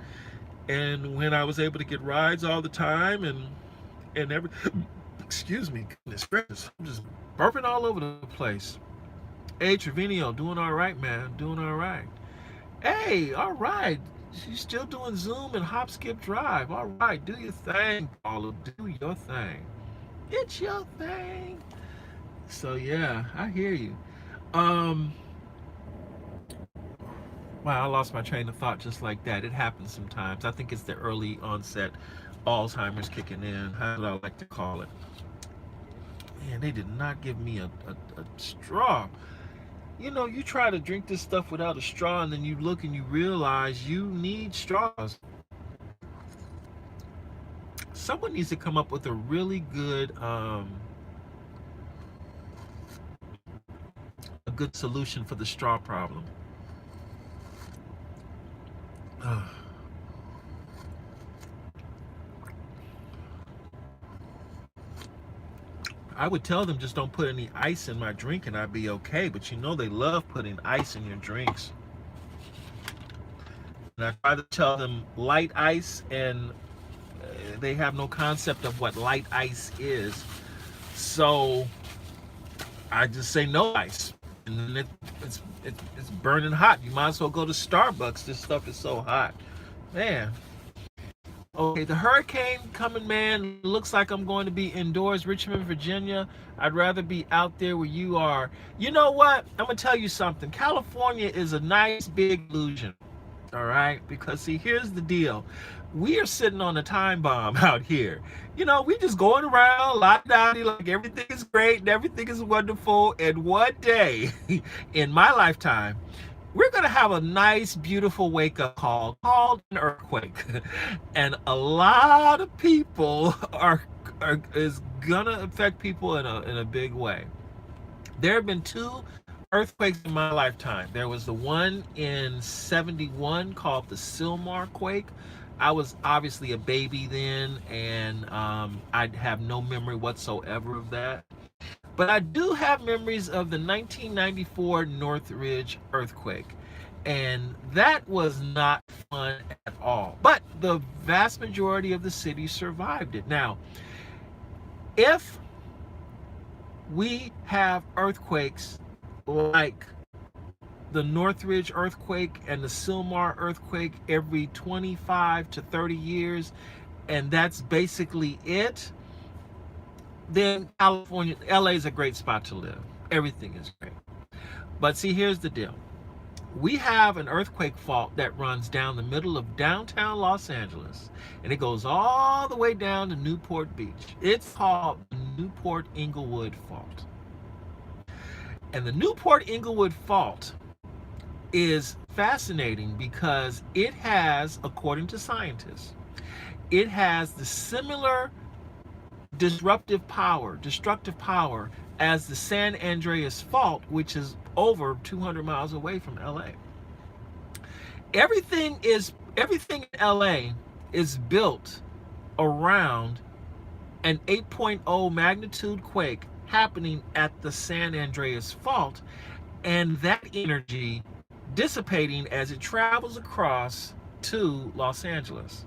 and when I was able to get rides all the time and every excuse me, goodness gracious, I'm just burping all over the place. Hey, Trevino, doing all right, man, doing all right. Hey, all right, she's still doing Zoom and hop, skip, drive. All right, do your thing, Paula, do your thing. It's your thing. So yeah, I hear you. Wow, I lost my train of thought just like that. It happens sometimes. I think it's the early onset Alzheimer's kicking in. How do I like to call it? Man, they did not give me a straw. You try to drink this stuff without a straw, and then you look and you realize you need straws. Someone needs to come up with a really good solution for the straw problem. I would tell them just don't put any ice in my drink and I'd be okay, but they love putting ice in your drinks. And I try to tell them light ice, and they have no concept of what light ice is. So I just say no ice. And then it's burning hot. You might as well go to Starbucks. This stuff is so hot. Man. Okay, the hurricane coming, man. Looks like I'm going to be indoors, Richmond, Virginia. I'd rather be out there where you are. You know what? I'm going to tell you something. California is a nice big illusion. All right? Because, see, here's the deal. We are sitting on a time bomb out here. We just going around la-da-dee, like everything is great and everything is wonderful. And one day in my lifetime, we're going to have a nice, beautiful wake-up call called an earthquake. And a lot of people is going to affect people in a big way. There have been 2 earthquakes in my lifetime. There was the one in 71 called the Sylmar quake. I was obviously a baby then, and I have no memory whatsoever of that. But I do have memories of the 1994 Northridge earthquake, and that was not fun at all. But the vast majority of the city survived it. Now, if we have earthquakes like the Northridge earthquake and the Sylmar earthquake every 25 to 30 years, and that's basically it, then LA is a great spot to live. Everything is great. But see, here's the deal. we have an earthquake fault that runs down the middle of downtown Los Angeles, and it goes all the way down to Newport Beach. It's called the Newport Inglewood Fault. And the Newport Inglewood Fault is fascinating because it has, according to scientists, it has the similar destructive power as the San Andreas Fault, which is over 200 miles away from LA. Everything in LA is built around an 8.0 magnitude quake happening at the San Andreas Fault, and that energy dissipating as it travels across to Los Angeles.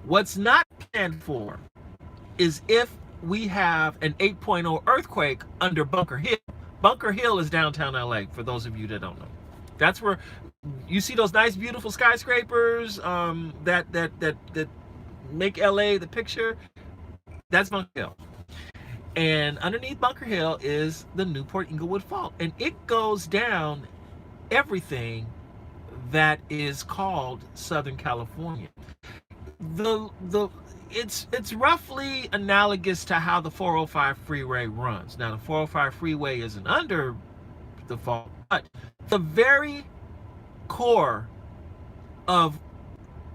What's not planned for is if we have an 8.0 earthquake under Bunker Hill. Bunker Hill is downtown LA, for those of you that don't know. That's where you see those nice, beautiful skyscrapers that make LA the picture. That's Bunker Hill. And underneath Bunker Hill is the Newport Inglewood Fault. And it goes down everything that is called Southern California. It's roughly analogous to how the 405 freeway runs. Now, the 405 freeway isn't under the fault, but the very core of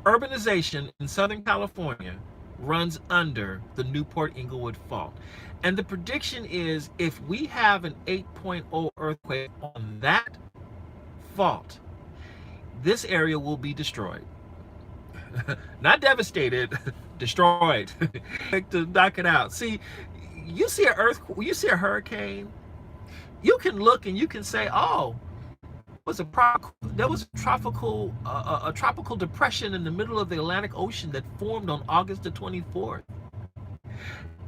urbanization in Southern California runs under the Newport Inglewood Fault. And the prediction is if we have an 8.0 earthquake on that fault, this area will be destroyed. Not devastated, destroyed. To knock it out. See, you see an earthquake, you see a hurricane, you can look and you can say, oh, there was a tropical depression in the middle of the Atlantic Ocean that formed on August the 24th.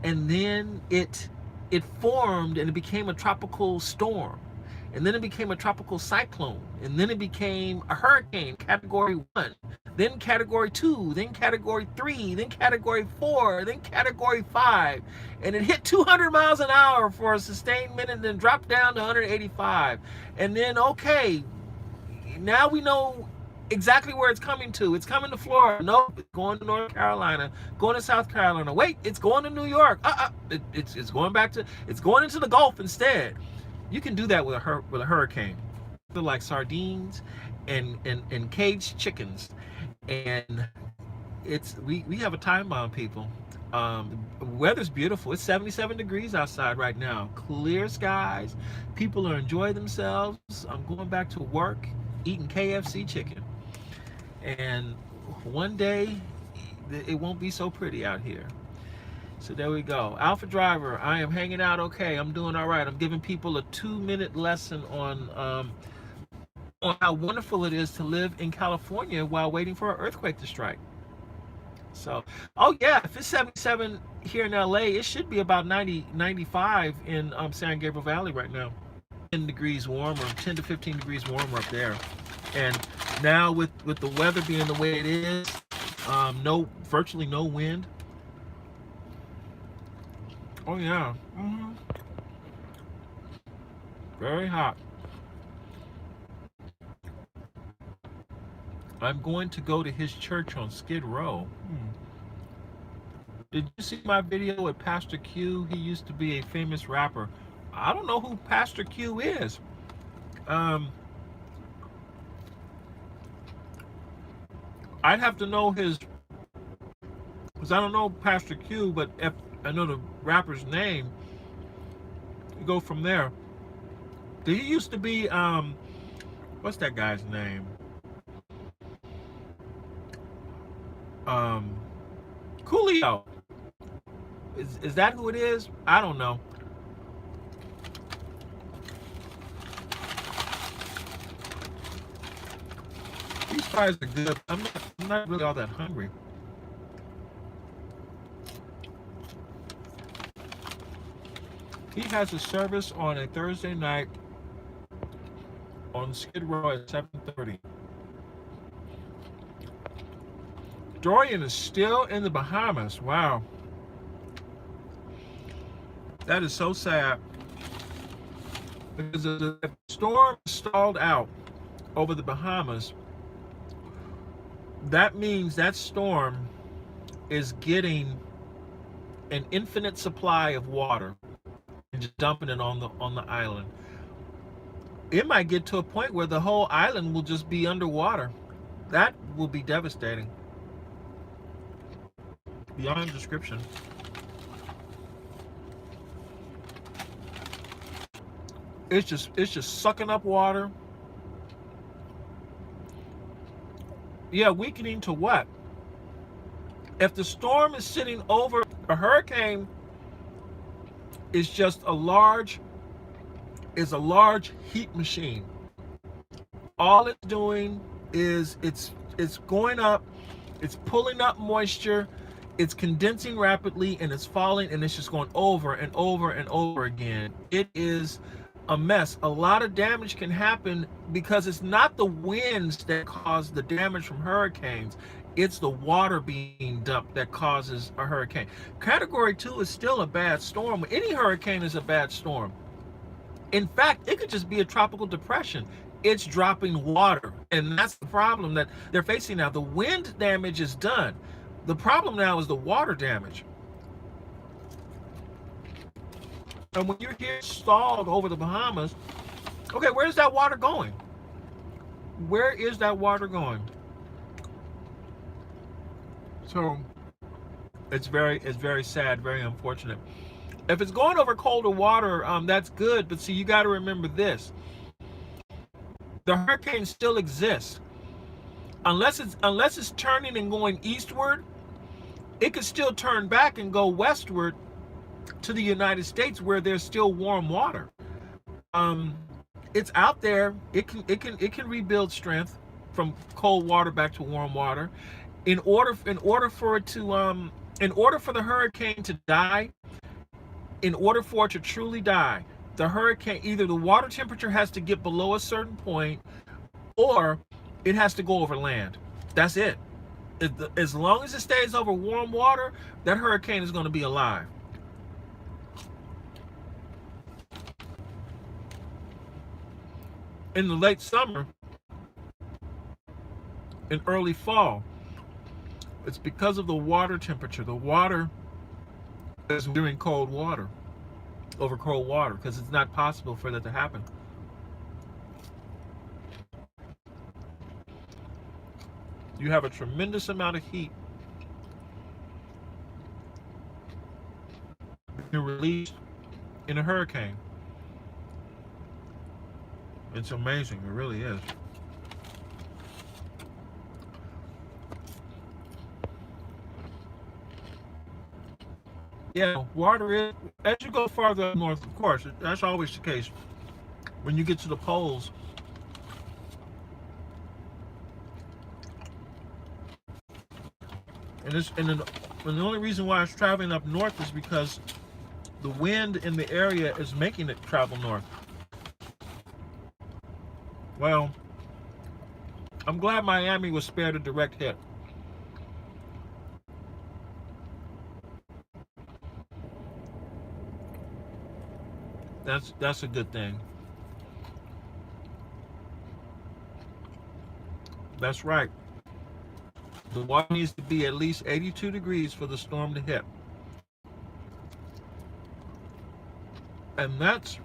And then it formed and it became a tropical storm. And then it became a tropical cyclone. And then it became a hurricane, category 1. Then category 2, then category 3, then category 4, then category 5. And it hit 200 miles an hour for a sustained minute and then dropped down to 185. And then, okay, now we know exactly where it's coming to. It's coming to Florida. Nope, it's going to North Carolina, going to South Carolina. Wait, it's going to New York. It's going back to, it's going into the Gulf instead. You can do that with a hurricane. They're like sardines and caged chickens. And we have a time bomb, people. Weather's beautiful. It's 77 degrees outside right now. Clear skies. People are enjoying themselves. I'm going back to work, eating KFC chicken. And one day, it won't be so pretty out here. So there we go. Alpha Driver, I am hanging out okay. I'm doing all right. I'm giving people a 2-minute lesson on how wonderful it is to live in California while waiting for an earthquake to strike. So, oh yeah, if it's 77 here in LA, it should be about 90, 95 in San Gabriel Valley right now. 10 degrees warmer, 10 to 15 degrees warmer up there. And now with the weather being the way it is, virtually no wind. Oh yeah, very hot. I'm going to go to his church on Skid Row. Did you see my video with Pastor Q? He used to be a famous rapper. I don't know who Pastor Q is. I'd have to know his, because I don't know Pastor Q, but if I know the rapper's name, you go from there. He used to be, what's that guy's name? Coolio. Is that who it is? I don't know. These fries are good. I'm not really all that hungry. He has a service on a Thursday night on Skid Row at 7:30. Dorian is still in the Bahamas. Wow. That is so sad. Because if the storm stalled out over the Bahamas, that means that storm is getting an infinite supply of water and just dumping it on the island. It might get to a point where the whole island will just be underwater. That will be devastating beyond description. It's just sucking up water. Yeah, weakening to what? If the storm is sitting over a hurricane, is just a large heat machine. All it's doing is it's going up, it's pulling up moisture, it's condensing rapidly, and it's falling, and it's just going over and over and over again. It is a mess. A lot of damage can happen because it's not the winds that cause the damage from hurricanes. It's the water being dumped that causes a hurricane. Category 2 is still a bad storm. Any hurricane is a bad storm. In fact, it could just be a tropical depression. It's dropping water, and that's the problem that they're facing now. The wind damage is done. The problem now is the water damage. And when you're here stalled over the Bahamas, okay, where's that water going? Where is that water going? So it's very sad, very unfortunate. If it's going over colder water, that's good. But see, you got to remember this: the hurricane still exists. Unless it's turning and going eastward, it could still turn back and go westward to the United States, where there's still warm water. It's out there. It can rebuild strength from cold water back to warm water. In order for the hurricane to die, in order for it to truly die, the hurricane, either the water temperature has to get below a certain point, or it has to go over land. That's it. As long as it stays over warm water, that hurricane is going to be alive. In the late summer and early fall, it's because of the water temperature. The water is doing cold water over cold water because it's not possible for that to happen. You have a tremendous amount of heat being released in a hurricane. It's amazing. It really is. Yeah, water is, as you go farther up north, of course, that's always the case. When you get to the poles, and the only reason why it's traveling up north is because the wind in the area is making it travel north. Well, I'm glad Miami was spared a direct hit. That's a good thing. That's right. The water needs to be at least 82 degrees for the storm to hit. And that's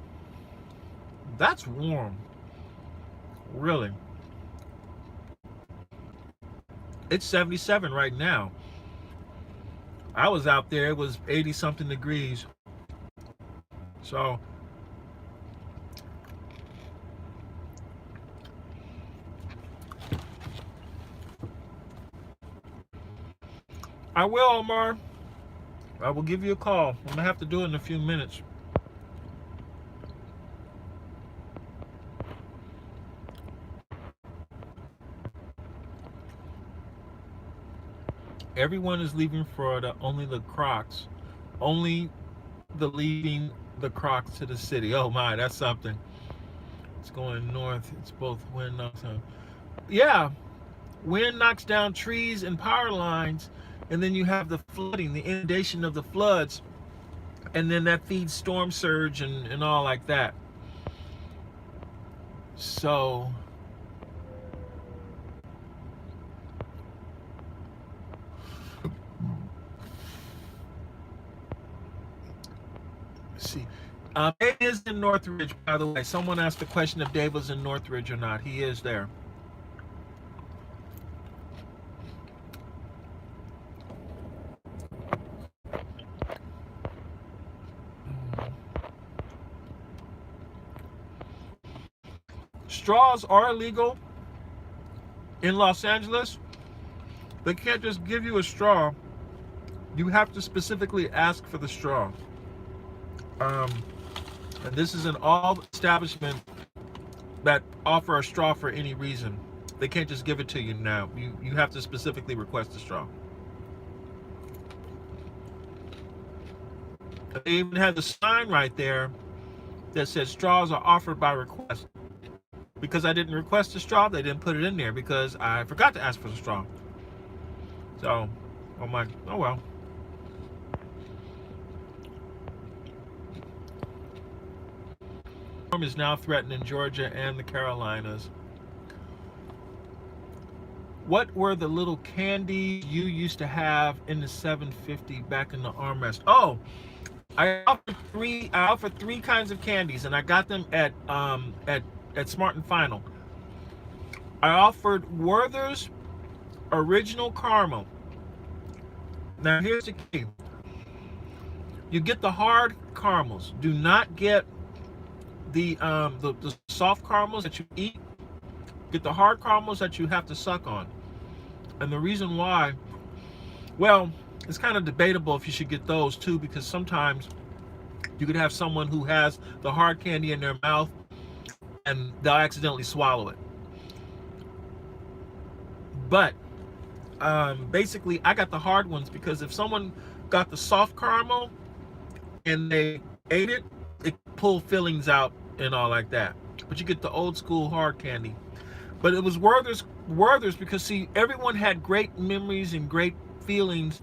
warm. Really. It's 77 right now. I was out there, it was 80 something degrees. So I will, Omar. I will give you a call. I'm gonna have to do it in a few minutes. Everyone is leaving Florida, only the Crocs. Only leaving the Crocs to the city. Oh my, that's something. It's going north. It's both wind knocks down. Yeah, wind knocks down trees and power lines, and then you have the flooding, the inundation of the floods, and then that feeds storm surge and all like that. So let's see. Dave is in Northridge, by the way. Someone asked the question if Dave was in Northridge or not. He is there. Straws are illegal in Los Angeles. They can't just give you a straw. You have to specifically ask for the straw. And this is in all establishments that offer a straw for any reason. They can't just give it to you now. You have to specifically request a straw. They even had a sign right there that said straws are offered by request. Because I didn't request a straw, they didn't put it in there because I forgot to ask for the straw. So, oh well. Storm is now threatening Georgia and the Carolinas. What were the little candies you used to have in the 750 back in the armrest? Oh, I offered three kinds of candies, and I got them at Smart and Final. I offered Werther's Original Caramel. Now here's the key. You get the hard caramels. Do not get the soft caramels that you eat. Get the hard caramels that you have to suck on. And the reason why, well, it's kind of debatable if you should get those too, because sometimes you could have someone who has the hard candy in their mouth and they'll accidentally swallow it. But basically, I got the hard ones because if someone got the soft caramel and they ate it, it pulled fillings out and all like that. But you get the old school hard candy. But it was Werther's because, see, everyone had great memories and great feelings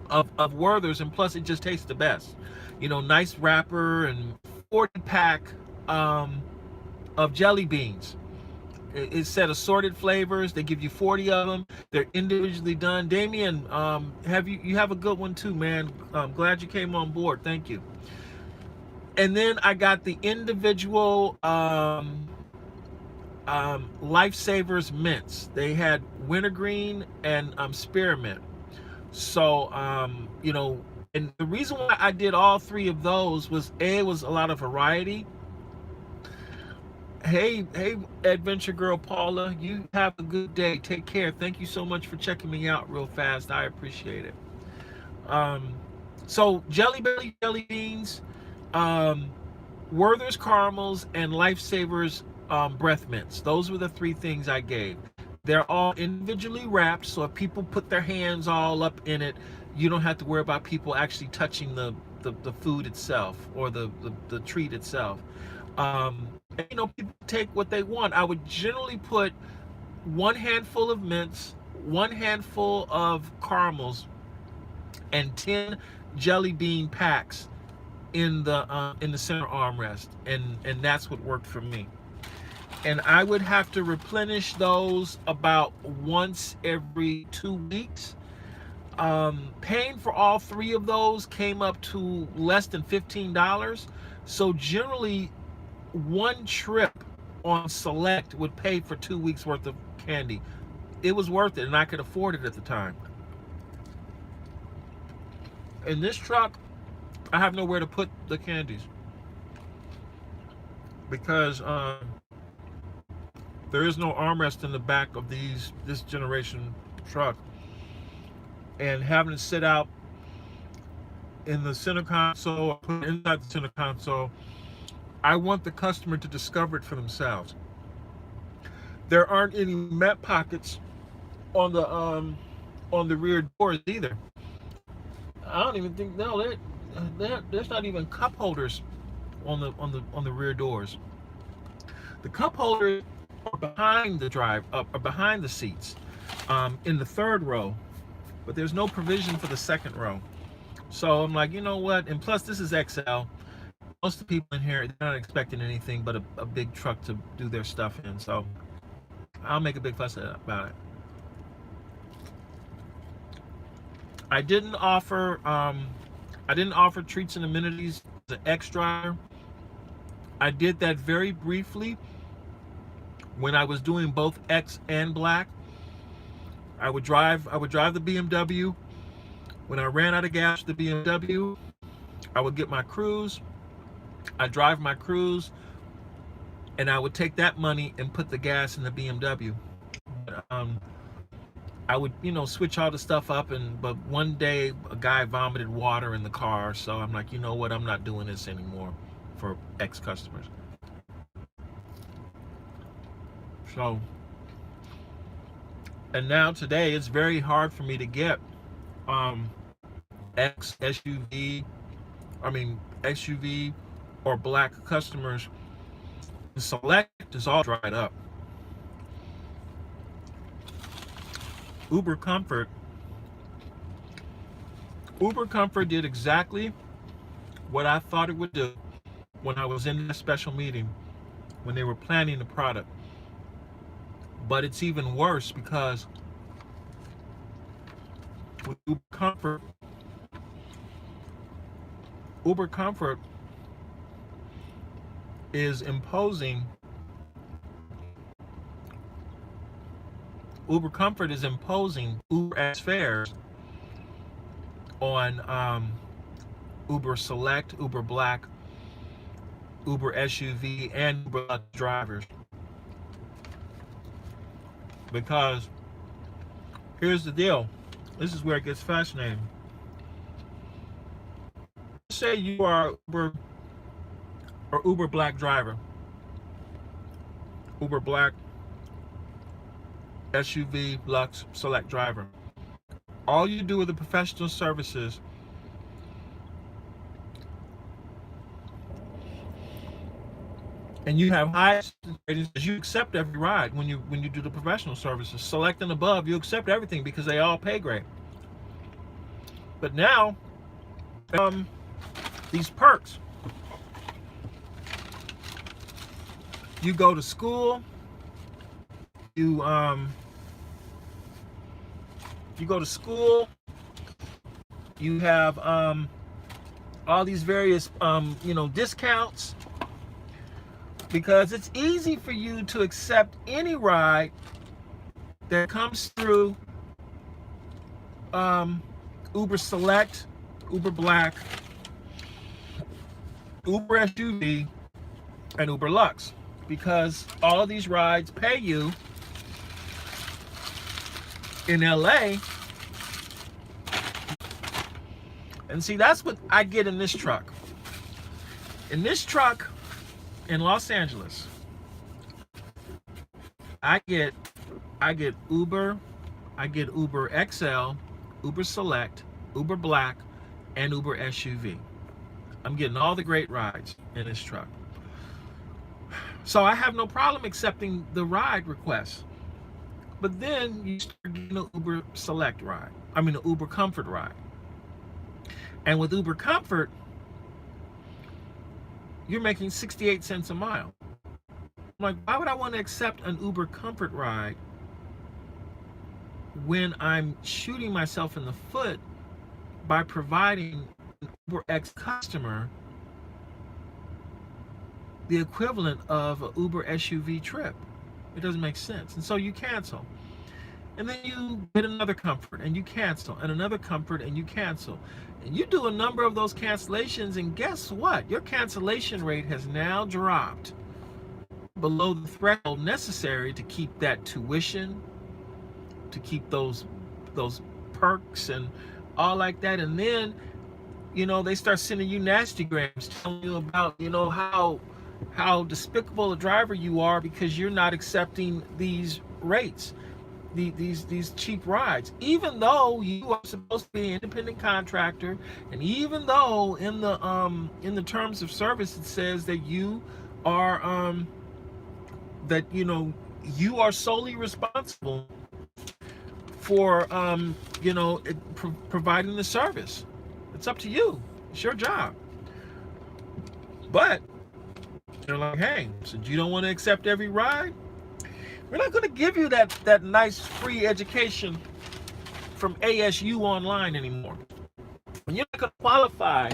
of Werther's, and plus it just tastes the best. You know, nice wrapper and 40-pack of jelly beans. It said assorted flavors. They give you 40 of them. They're individually done. Damien, you have a good one too, man. I'm glad you came on board. Thank you. And then I got the individual Lifesavers mints. They had wintergreen and spearmint. So you know, and the reason why I did all three of those was it was a lot of variety. Hey, adventure girl Paula, you have a good day. Take care. Thank you so much for checking me out real fast. I appreciate it. So jelly beans, Werther's caramels, and Lifesavers breath mints. Those were the three things I gave. They're all individually wrapped, so if people put their hands all up in it, you don't have to worry about people actually touching the food itself or the treat itself. You know, people take what they want. I would generally put 1 handful of mints, 1 handful of caramels, and 10 jelly bean packs in the center armrest, and that's what worked for me. And I would have to replenish those about once every 2 weeks. Paying for all three of those came up to less than $15. So generally, one trip on Select would pay for 2 weeks worth of candy. It was worth it, and I could afford it at the time. In this truck, I have nowhere to put the candies because there is no armrest in the back of this generation truck, and having to sit out in the center console or put it inside the center console, I want the customer to discover it for themselves. There aren't any mat pockets on the rear doors either. I don't even think there's not even cup holders on the rear doors. The cup holders are behind behind the seats, in the third row, but there's no provision for the second row. So I'm like, you know what? And plus, this is XL. most of the people in here, they're not expecting anything but a big truck to do their stuff in. So I'll make a big fuss about it. I didn't offer treats and amenities as an ex-driver. I did that very briefly when I was doing both X and Black. I would drive the BMW. When I ran out of gas for the BMW, I would get my cruise. I'd drive my cruise, and I would take that money and put the gas in the BMW. I would, switch all the stuff up, but one day a guy vomited water in the car, so I'm like, you know what, I'm not doing this anymore for ex-customers. So, and now today it's very hard for me to get SUV or Black customers. Select is all dried up. Uber Comfort did exactly what I thought it would do when I was in that special meeting when they were planning the product. But it's even worse because with Uber Comfort is imposing Uber X fares on Uber Select, Uber Black, Uber SUV, and Uber Lux drivers. Because here's the deal. This is where it gets fascinating. Say you are Uber or Uber Black driver. Uber Black, SUV, Lux, Select driver. All you do with the professional services and you have high ratings, you accept every ride when you do the professional services. Select and above, you accept everything because they all pay great. But now, these perks. You go to school, you go to school, you have all these various discounts, because it's easy for you to accept any ride that comes through Uber Select, Uber Black, Uber SUV, and Uber Lux, because all of these rides pay you in LA. And see, that's what I get in this truck. In this truck in Los Angeles, I get Uber, I get Uber XL, Uber Select, Uber Black, and Uber SUV. I'm getting all the great rides in this truck. So I have no problem accepting the ride request. But then you start getting an Uber Select ride. An Uber Comfort ride. And with Uber Comfort, you're making 68 cents a mile. I'm like, why would I want to accept an Uber Comfort ride when I'm shooting myself in the foot by providing an Uber X customer the equivalent of an Uber SUV trip? It doesn't make sense. And so you cancel. And then you get another Comfort and you cancel, and another Comfort and you cancel. And you do a number of those cancellations, and guess what? Your cancellation rate has now dropped below the threshold necessary to keep that tuition, to keep those perks and all like that. And then, they start sending you nasty grams telling you about, how despicable a driver you are because you're not accepting these rates, these cheap rides, even though you are supposed to be an independent contractor, and even though in the terms of service it says that you are you are solely responsible for providing the service. It's up to you. It's your job. But they're like, hey, so you don't want to accept every ride? We're not going to give you that nice free education from ASU online anymore. When you're not going to qualify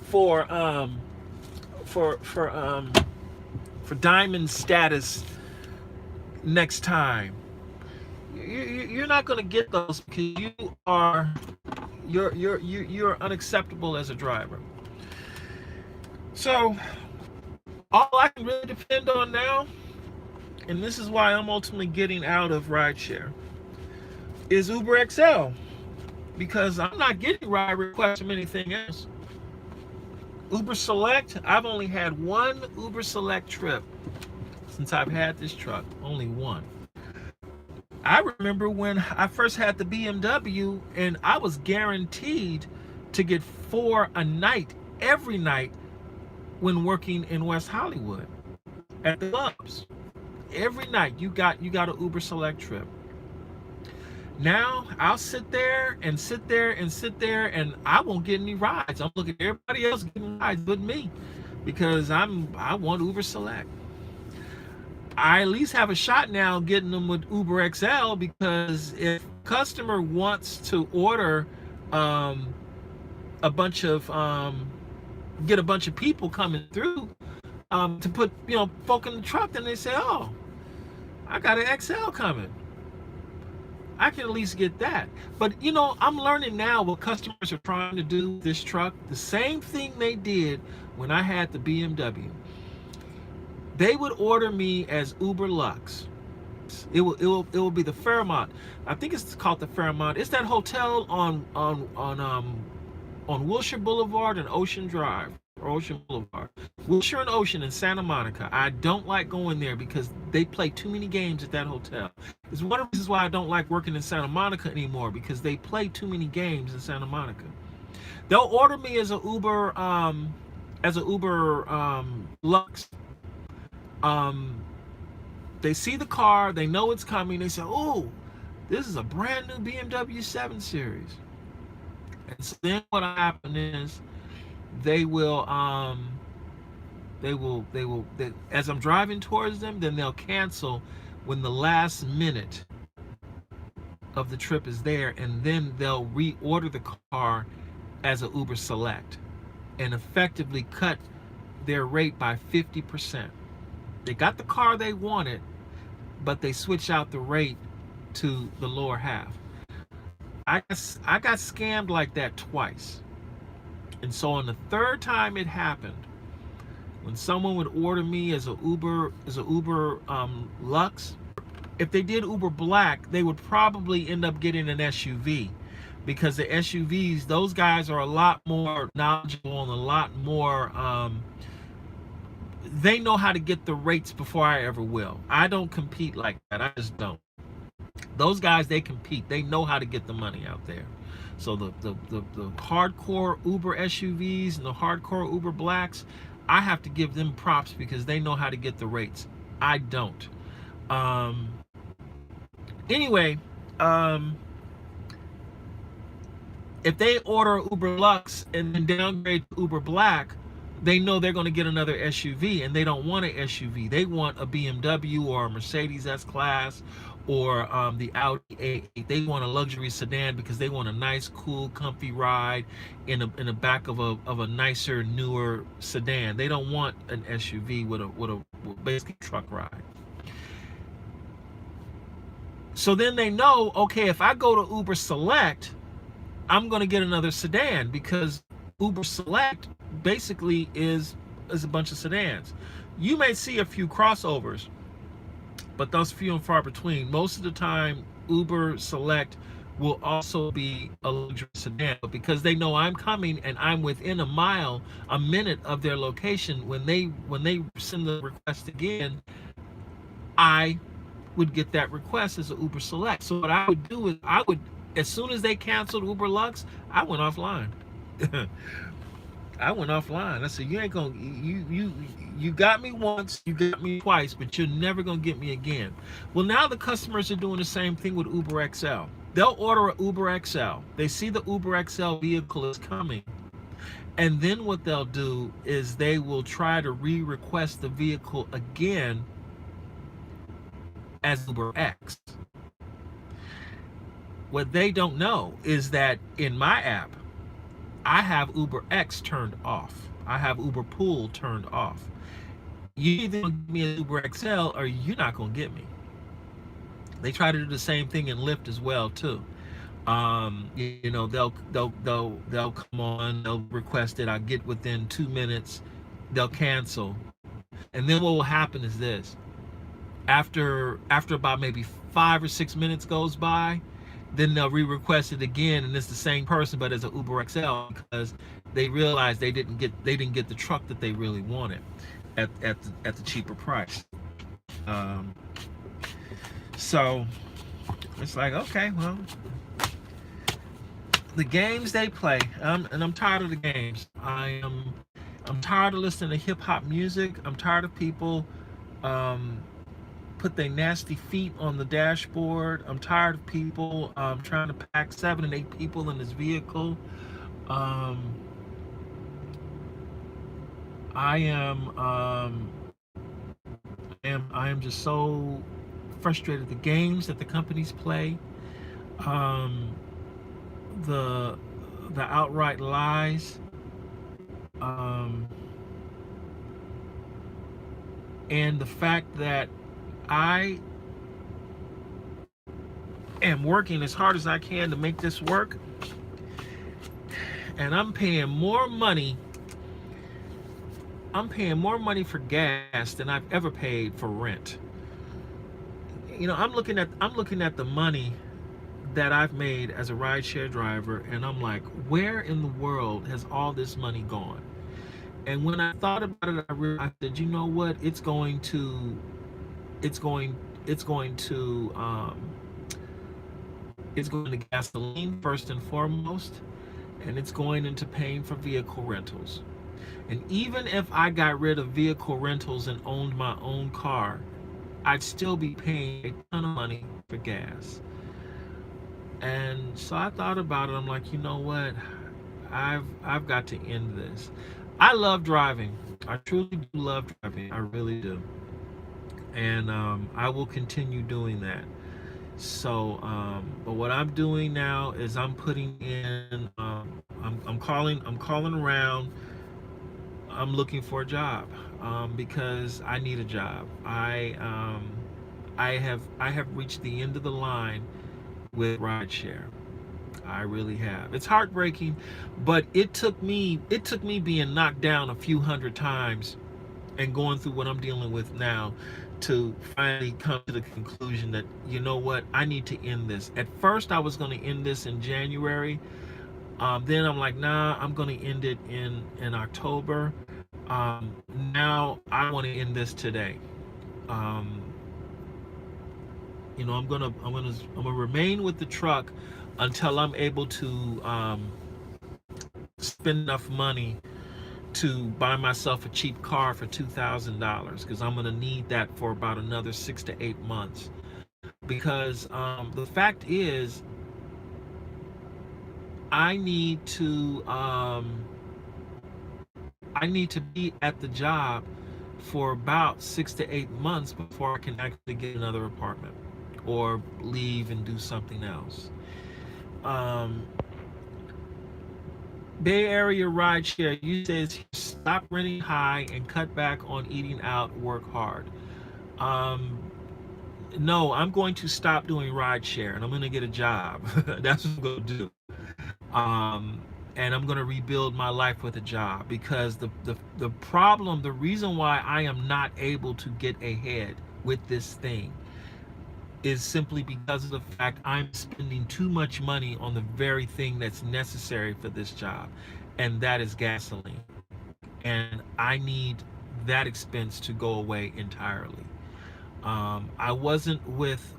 for for diamond status next time. You're not going to get those because you're unacceptable as a driver. So all I can really depend on now, and this is why I'm ultimately getting out of rideshare, is Uber XL, because I'm not getting ride requests from anything else. Uber Select, I've only had one Uber Select trip since I've had this truck, only one. I remember when I first had the BMW and I was guaranteed to get 4 a night, every night, when working in West Hollywood at the clubs. Every night you got an Uber Select trip. Now I'll sit there and I won't get any rides. I'm looking at everybody else getting rides but me, because I want Uber Select. I at least have a shot now getting them with Uber XL, because if a customer wants to order a bunch of get a bunch of people coming through to put folk in the truck, then they say, oh, I got an XL coming. I can at least get that. But I'm learning now what customers are trying to do with this truck. The same thing they did when I had the BMW. They would order me as Uber Lux. It will be the Fairmont. I think it's called the Fairmont. It's that hotel on Wilshire Boulevard and Ocean Drive, or Ocean Boulevard. Wilshire and Ocean in Santa Monica. I don't like going there because they play too many games at that hotel. It's one of the reasons why I don't like working in Santa Monica anymore, because they play too many games in Santa Monica. They'll order me as a Uber Lux. They see the car, they know it's coming, they say, oh, this is a brand new BMW 7 Series. And so then what happen is they as I'm driving towards them, then they'll cancel when the last minute of the trip is there, and then they'll reorder the car as a Uber Select and effectively cut their rate by 50%. They got the car they wanted, but they switch out the rate to the lower half. I got scammed like that twice. And so on the third time it happened, when someone would order me as a Uber Lux, if they did Uber Black, they would probably end up getting an SUV, because the SUVs, those guys are a lot more knowledgeable and a lot more they know how to get the rates before I ever will. I don't compete like that. I just don't. Those guys, they compete. They know how to get the money out there. So the hardcore Uber SUVs and the hardcore Uber Blacks, I have to give them props because they know how to get the rates. I don't. Anyway, if they order Uber Lux and then downgrade to Uber Black, they know they're going to get another SUV, and they don't want an SUV. They want a BMW or a Mercedes S-Class or the Audi A8. They want a luxury sedan because they want a nice, cool, comfy ride in the back of a nicer, newer sedan. They don't want an SUV with a basically truck ride. So then they know, okay, if I go to Uber Select, I'm going to get another sedan, because Uber Select basically is a bunch of sedans. You may see a few crossovers, but those few and far between. Most of the time, Uber Select will also be a luxury sedan, but because they know I'm coming and I'm within a minute of their location, when they send the request again, I would get that request as an Uber Select. So what I would do is as soon as they canceled Uber Lux, I went offline. I went offline. I said, you ain't gonna, you got me once, you got me twice, but you're never gonna get me again. Well, now the customers are doing the same thing with Uber XL. They'll order an Uber XL. They see the Uber XL vehicle is coming, And then what they'll do is they will try to re-request the vehicle again as Uber X. What they don't know is that in my app, I have Uber X turned off. I have Uber Pool turned off. You either gonna give me an Uber XL or you're not gonna get me. They try to do the same thing in Lyft as well too. You know, they'll come on, they'll request it. I get within 2 minutes, they'll cancel, and then what will happen is this: after about maybe 5 or 6 minutes goes by, then they'll re-request it again, and it's the same person, but as an Uber XL because they realized they didn't get the truck that they really wanted at the cheaper price. So it's like, okay, well, the games they play, and I'm tired of the games. I'm tired of listening to hip hop music. I'm tired of people put their nasty feet on the dashboard. I'm tired of people trying to pack 7 and 8 people in this vehicle. I am just so frustrated. The games that the companies play, the outright lies, and the fact that I am working as hard as I can to make this work, and I'm paying more money for gas than I've ever paid for rent. You know, I'm looking at the money that I've made as a rideshare driver, and I'm like, where in the world has all this money gone? And when I thought about it, I realized that, you know what, it's going to gasoline first and foremost, and it's going into paying for vehicle rentals. And even if I got rid of vehicle rentals and owned my own car, I'd still be paying a ton of money for gas. And so I thought about it. I'm like, you know what? I've got to end this. I love driving. I truly do love driving. I really do. And I will continue doing that. So, but what I'm doing now is I'm putting in. I'm calling around. I'm looking for a job because I need a job. I have reached the end of the line with rideshare. I really have. It's heartbreaking, but it took me being knocked down a few hundred times and going through what I'm dealing with now to finally come to the conclusion that, you know what, I need to end this. At first I was going to end this in January. Then I'm like, nah, I'm going to end it in October. Now I want to end this today. You know, I'm gonna remain with the truck until I'm able to spend enough money to buy myself a cheap car for $2,000, because I'm gonna need that for about another 6 to 8 months. Because the fact is, I need to be at the job for about 6 to 8 months before I can actually get another apartment or leave and do something else. Bay Area rideshare, you says stop renting high and cut back on eating out, work hard. No, I'm going to stop doing rideshare and I'm going to get a job. That's what I'm going to do. And I'm going to rebuild my life with a job, because the problem, the reason why I am not able to get ahead with this thing is simply because of the fact I'm spending too much money on the very thing that's necessary for this job, and that is gasoline. And I need that expense to go away entirely. I wasn't with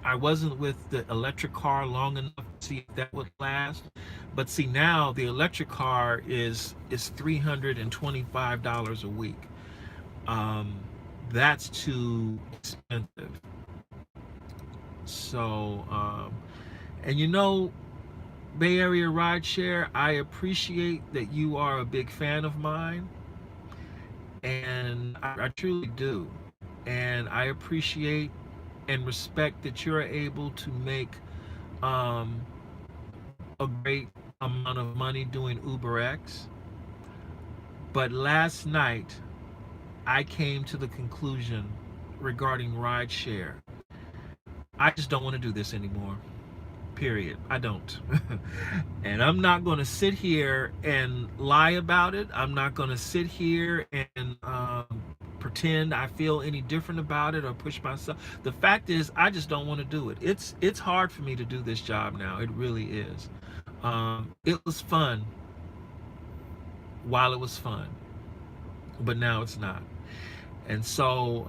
the electric car long enough to see if that would last. But see, now the electric car is $325 a week. That's too expensive. So, and you know, Bay Area Rideshare, I appreciate that you are a big fan of mine, and I truly do. And I appreciate and respect that you're able to make um, a great amount of money doing UberX. But last night, I came to the conclusion regarding rideshare. I just don't want to do this anymore. Period. I don't. And I'm not going to sit here and lie about it. I'm not going to sit here and pretend I feel any different about it or push myself. The fact is, I just don't want to do it. It's hard for me to do this job now. It really is. It was fun while it was fun, but now it's not. And so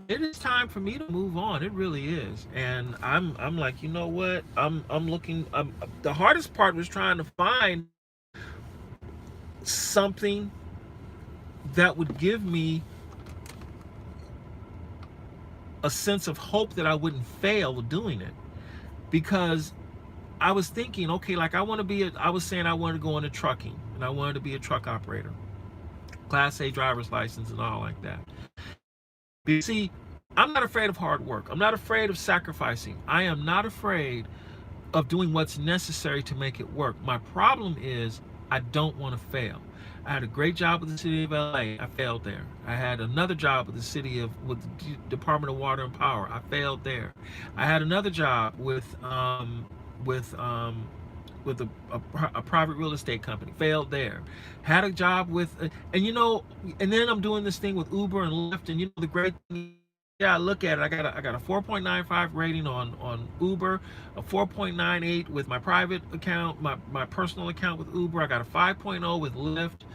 it is time for me to move on. It really is. And I'm like, you know what? I'm looking. The hardest part was trying to find something that would give me a sense of hope that I wouldn't fail doing it. Because I was thinking, okay, like I was saying I wanted to go into trucking, and I wanted to be a truck operator, Class A driver's license and all like that. You see, I'm not afraid of hard work. I'm not afraid of sacrificing. I am not afraid of doing what's necessary to make it work. My problem is I don't want to fail. I had a great job with the city of LA. I failed there. I had another job with the Department of Water and Power. I failed there. I had another job with a private real estate company. Failed there. Had a job with, and then I'm doing this thing with Uber and Lyft, and the great thing, yeah, I look at it. I got a 4.95 rating on Uber, a 4.98 with my private account, my personal account with Uber. I got a 5.0 with Lyft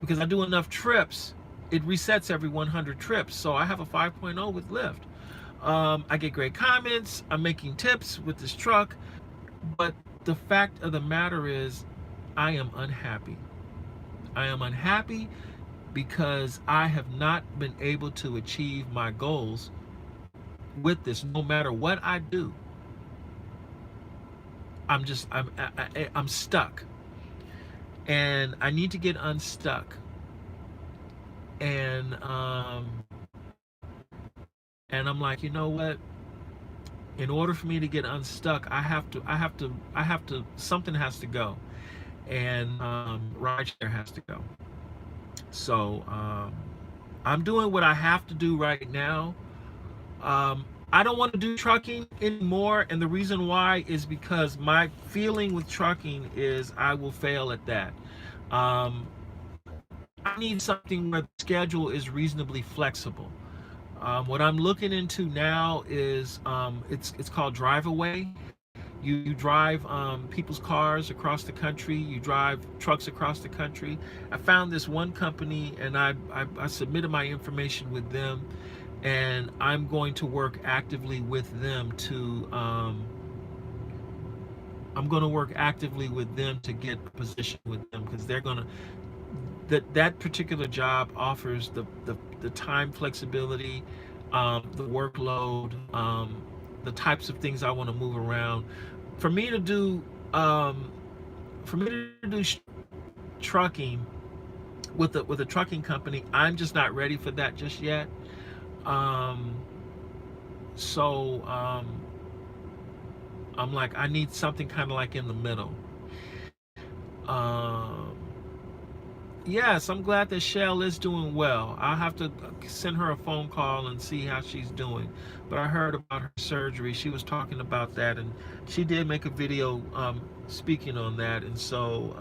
because I do enough trips. It resets every 100 trips, so I have a 5.0 with Lyft. I get great comments. I'm making tips with this truck, but the fact of the matter is, I am unhappy. I am unhappy because I have not been able to achieve my goals with this. No matter what I do, I'm stuck, and I need to get unstuck. And I'm like, you know what? In order for me to get unstuck, I have to, something has to go, and rideshare has to go. So I'm doing what I have to do right now. I don't want to do trucking anymore, and the reason why is because my feeling with trucking is I will fail at that. I need something where the schedule is reasonably flexible. What I'm looking into now is it's called Drive Away. You drive people's cars across the country. You drive trucks across the country. I found this one company, and I submitted my information with them, and I'm going to work actively with them to get a position with them, because they're gonna that particular job offers the time flexibility, the workload, the types of things I want to move around. For me to do trucking with a trucking company, I'm just not ready for that just yet. So I'm like, I need something kind of like in the middle. Yes, I'm glad that Shell is doing well. I'll have to send her a phone call and see how she's doing. But I heard about her surgery. She was talking about that, and she did make a video speaking on that. And so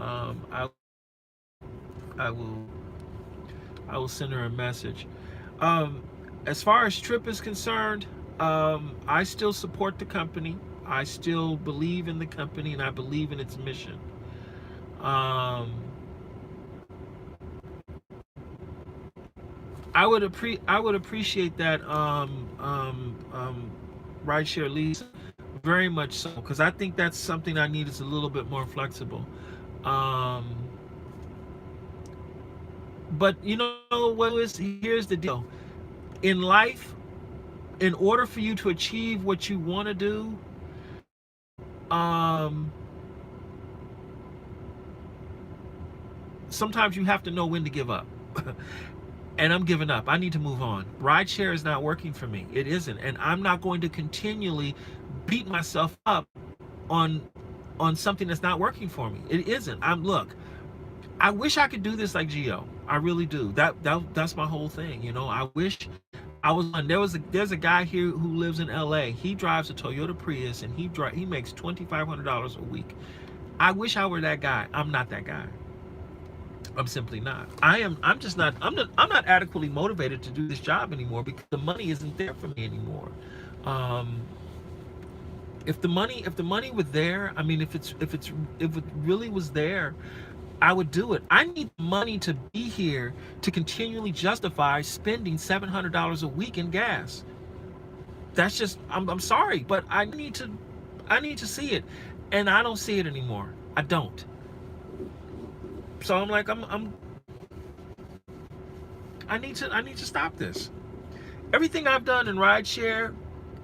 I will send her a message. As far as Trip is concerned, I still support the company. I still believe in the company, and I believe in its mission. I would appreciate that rideshare lease very much so, because I think that's something I need is a little bit more flexible. But you know what is, here's the deal. In life, in order for you to achieve what you want to do, sometimes you have to know when to give up. And I'm giving up. I need to move on. Rideshare is not working for me. It isn't. And I'm not going to continually beat myself up on something that's not working for me. It isn't. Look, I wish I could do this like Gio. I really do. That's my whole thing. You know, I wish I was on. There's a guy here who lives in LA. He drives a Toyota Prius and he makes $2,500 a week. I wish I were that guy. I'm not that guy. I'm simply not. I'm just not. I'm not adequately motivated to do this job anymore because the money isn't there for me anymore. If the money were there, I mean, if it really was there, I would do it. I need money to be here to continually justify spending $700 a week in gas. That's just. I'm sorry, but I need to see it, and I don't see it anymore. I don't. So I'm like, I need to stop this. Everything I've done in rideshare,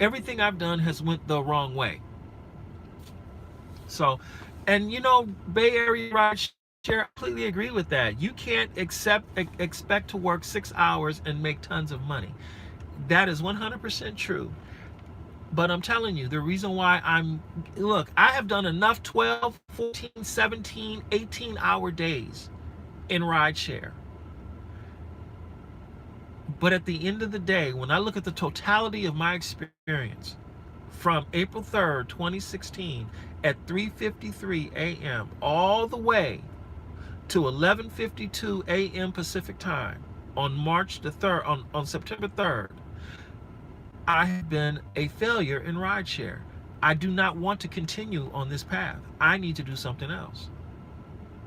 everything I've done has went the wrong way. So, and you know, Bay Area rideshare, I completely agree with that. You can't expect to work 6 hours and make tons of money. That is 100% true. But I'm telling you, the reason why look, I have done enough 12, 14, 17, 18-hour days in rideshare. But at the end of the day, when I look at the totality of my experience from April 3rd, 2016 at 3:53 a.m. all the way to 11:52 a.m. Pacific time on March the 3rd, on September 3rd, I have been a failure in rideshare. I do not want to continue on this path. I need to do something else.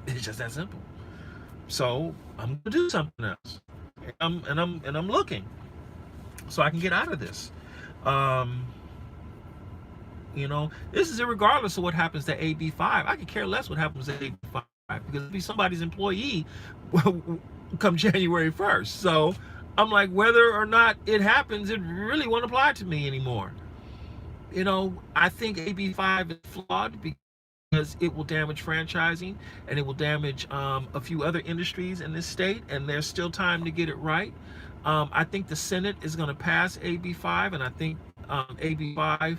It's just that simple. So I'm gonna do something else. And I'm looking so I can get out of this. You know, this is irregardless of what happens to AB5. I could care less what happens to AB5 because it'll be somebody's employee come January 1st. So I'm like, whether or not it happens, it really won't apply to me anymore. You know, I think AB5 is flawed because it will damage franchising and it will damage a few other industries in this state, and there's still time to get it right. I think the Senate is going to pass AB5, and I think AB5,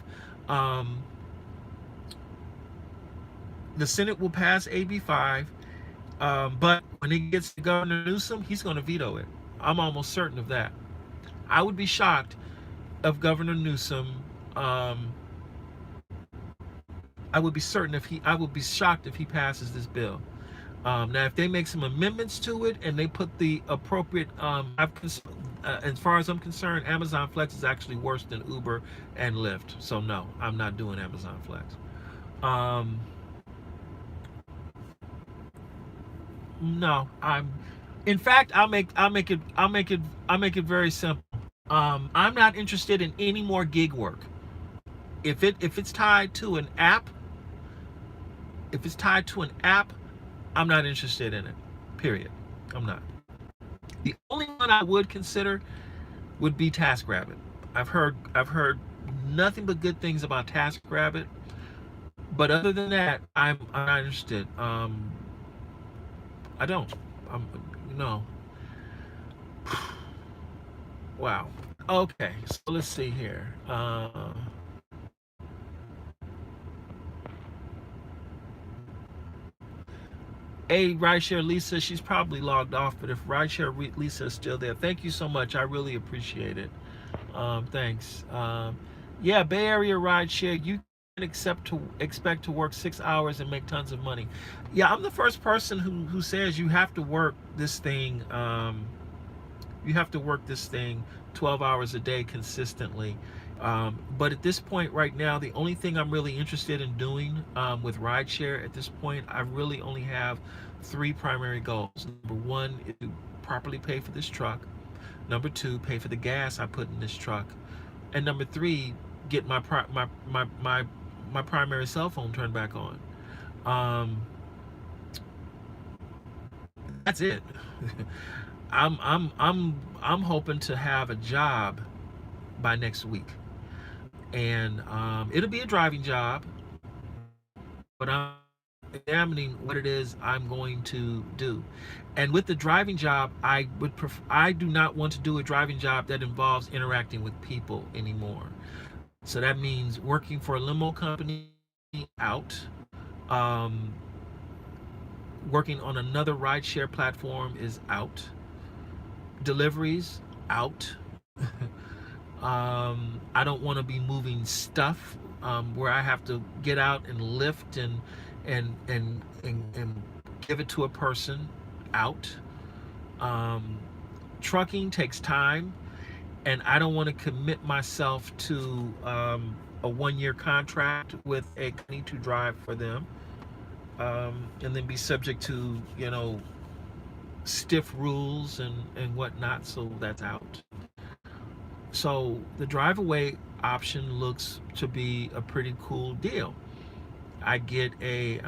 the Senate will pass AB5, but when it gets to Governor Newsom, he's going to veto it. I'm almost certain of that. I would be shocked if Governor Newsom, I would be shocked if he passes this bill. Now, if they make some amendments to it and they put the appropriate, as far as I'm concerned, Amazon Flex is actually worse than Uber and Lyft. So no, I'm not doing Amazon Flex. No, in fact, I'll make it very simple. I'm not interested in any more gig work. If it's tied to an app, I'm not interested in it. Period. I'm not. The only one I would consider would be TaskRabbit. I've heard nothing but good things about TaskRabbit. But other than that, I'm not interested. I don't. No. Wow. Okay, so let's see here. Rideshare Lisa, she's probably logged off, but if Rideshare Lisa is still there, thank you so much. I really appreciate it. Thanks. Yeah, Bay Area Rideshare, you can expect to work 6 hours and make tons of money. Yeah, I'm the first person who says you have to work this thing. You have to work this thing 12 hours a day consistently. But at this point right now, the only thing I'm really interested in doing with rideshare at this point, I really only have 3 primary goals. Number 1 is to properly pay for this truck. Number 2, pay for the gas I put in this truck. And number 3, get my primary cell phone turned back on. That's it. I'm hoping to have a job by next week, and it'll be a driving job, but examining what it is I'm going to do. And with the driving job, I do not want to do a driving job that involves interacting with people anymore. So that means working for a limo company, out. Um, Working on another rideshare platform is out. Deliveries, out. I don't want to be moving stuff where I have to get out and lift and give it to a person, out. Um, Trucking takes time, and I don't want to commit myself to a 1 year contract with a company to drive for them, and then be subject to stiff rules and whatnot. So that's out. So the drive away option looks to be a pretty cool deal. I get a,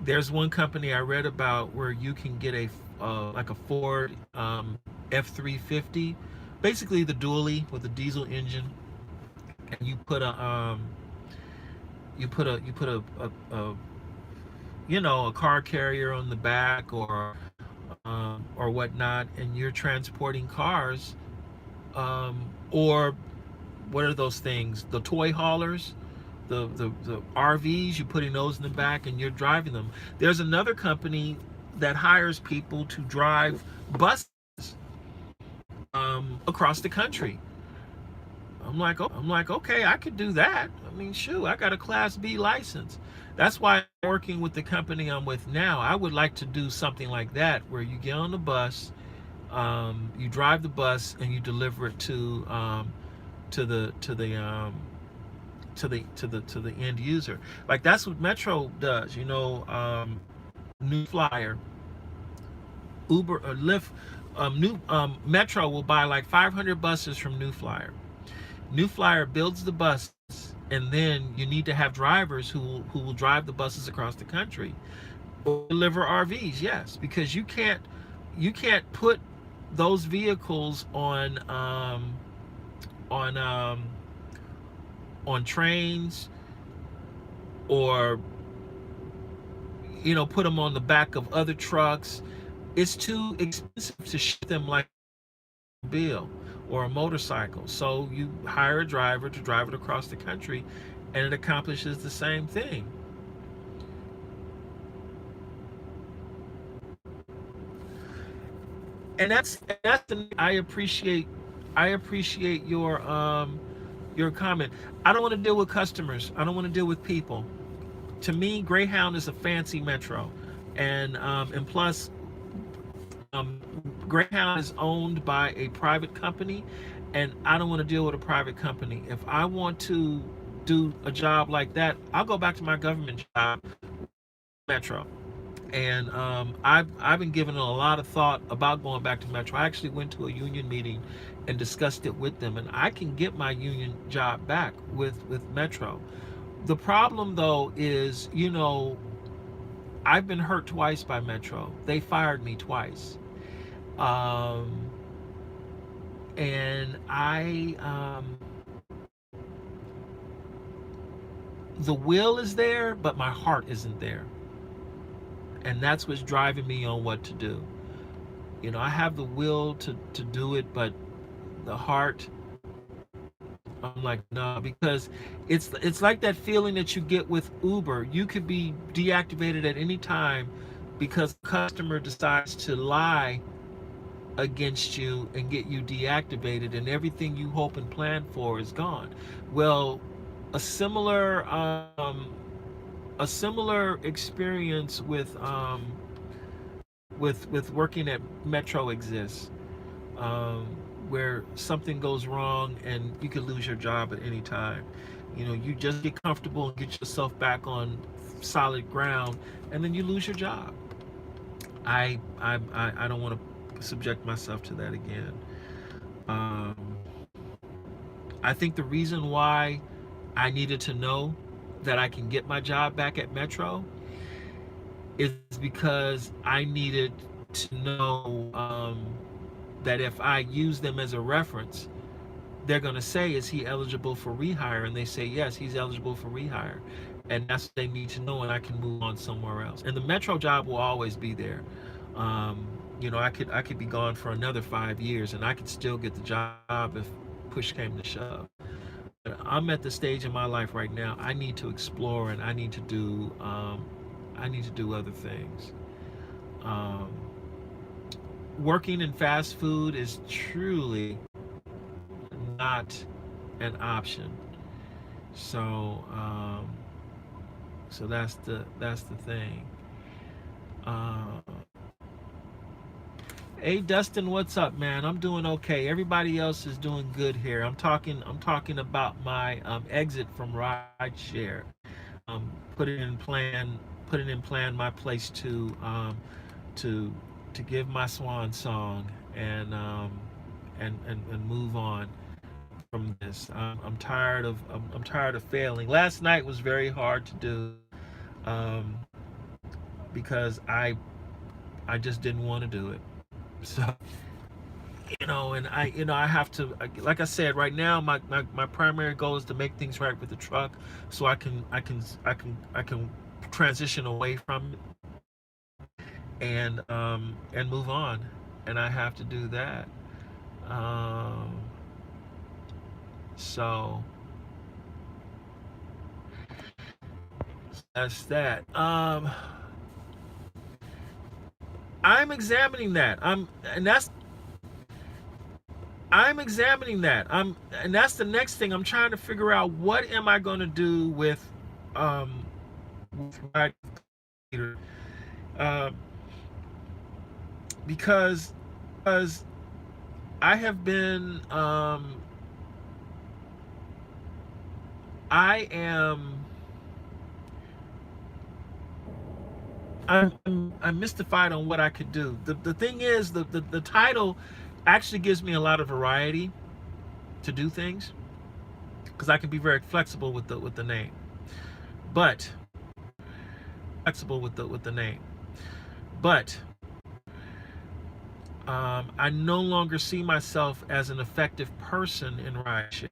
there's one company I read about where you can get a like a Ford F350, basically the dually with a diesel engine, and you put a car carrier on the back or whatnot, and you're transporting cars, or what are those things? The toy haulers, the RVs. You're putting those in the back, and you're driving them. There's another company that hires people to drive buses across the country. I'm like, okay, I could do that. I mean, shoot, I got a Class B license. That's why I'm working with the company I'm with now. I would like to do something like that, where you get on the bus, you drive the bus, and you deliver it to the end user. Like that's what Metro does. New Flyer, Uber, or Lyft. Metro will buy like 500 buses from New Flyer. New Flyer builds the bus, and then you need to have drivers who will drive the buses across the country or deliver RVs. Yes, because you can't put those vehicles on trains, or put them on the back of other trucks. It's too expensive to ship them like a bill or a motorcycle. So you hire a driver to drive it across the country, and it accomplishes the same thing. And I appreciate your comment. I don't want to deal with customers. I don't want to deal with people. To me, Greyhound is a fancy metro, and plus, Greyhound is owned by a private company, and I don't want to deal with a private company. If I want to do a job like that, I'll go back to my government job, Metro. And I've been giving a lot of thought about going back to Metro. I actually went to a union meeting and discussed it with them, and I can get my union job back with Metro. The problem though is, I've been hurt twice by Metro. They fired me twice. And the will is there, but my heart isn't there. And that's what's driving me on what to do. I have the will to do it, but the heart, I'm like, no, because it's like that feeling that you get with Uber. You could be deactivated at any time because the customer decides to lie against you and get you deactivated, and everything you hope and plan for is gone. Well, a similar experience with working at Metro exists, where something goes wrong and you could lose your job at any time. You just get comfortable and get yourself back on solid ground, and then you lose your job. I don't want to subject myself to that again. I think the reason why I needed to know that I can get my job back at Metro is because I needed to know that if I use them as a reference, they're going to say, is he eligible for rehire? And they say, yes, he's eligible for rehire. and that's what they need to know, and I can move on somewhere else. And the metro job will always be there. You know, I could be gone for another 5 years, and I could still get the job if push came to shove. But I'm at the stage in my life right now. I need to explore, and I need to do other things. Um, Working in fast food is truly not an option. So, so that's the thing. Uh, hey Dustin, what's up, man? I'm doing okay. Everybody else is doing good here. I'm talking about my exit from Rideshare. Putting in plan my place to to give my swan song and and move on from this. I'm tired of failing. Last night was very hard to do um, because I just didn't want to do it. So and I have to, like I said, right now my primary goal is to make things right with the truck, so I can transition away from it and move on, and I have to do that. Um, so that's that. I'm examining that. I'm examining that. And that's the next thing. I'm trying to figure out what am I going to do with my computer, uh, because I have been I am I'm mystified on what I could do. The thing is, the title actually gives me a lot of variety to do things, because I can be very flexible with the name. But flexible with the name. But I no longer see myself as an effective person in rideshare.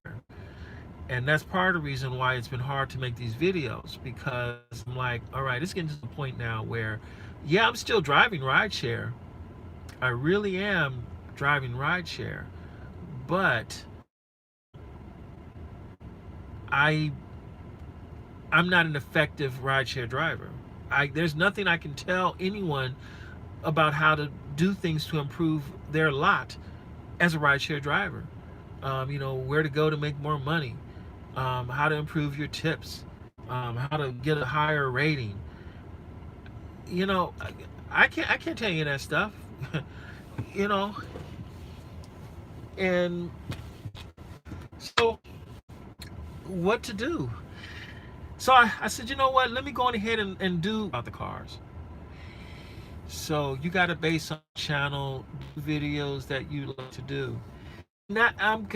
And that's part of the reason why it's been hard to make these videos, because I'm like, all right, it's getting to the point now where, yeah, I'm still driving rideshare. I really am driving rideshare, but I'm not an effective rideshare driver. There's nothing I can tell anyone about how to do things to improve their lot as a rideshare driver. Where to go to make more money, how to improve your tips, how to get a higher rating. I can't tell you that stuff. you know, and so what to do? So I said, you know what? Let me go on ahead and do about the cars. So you got to base on channel videos that you like to do. Not I'm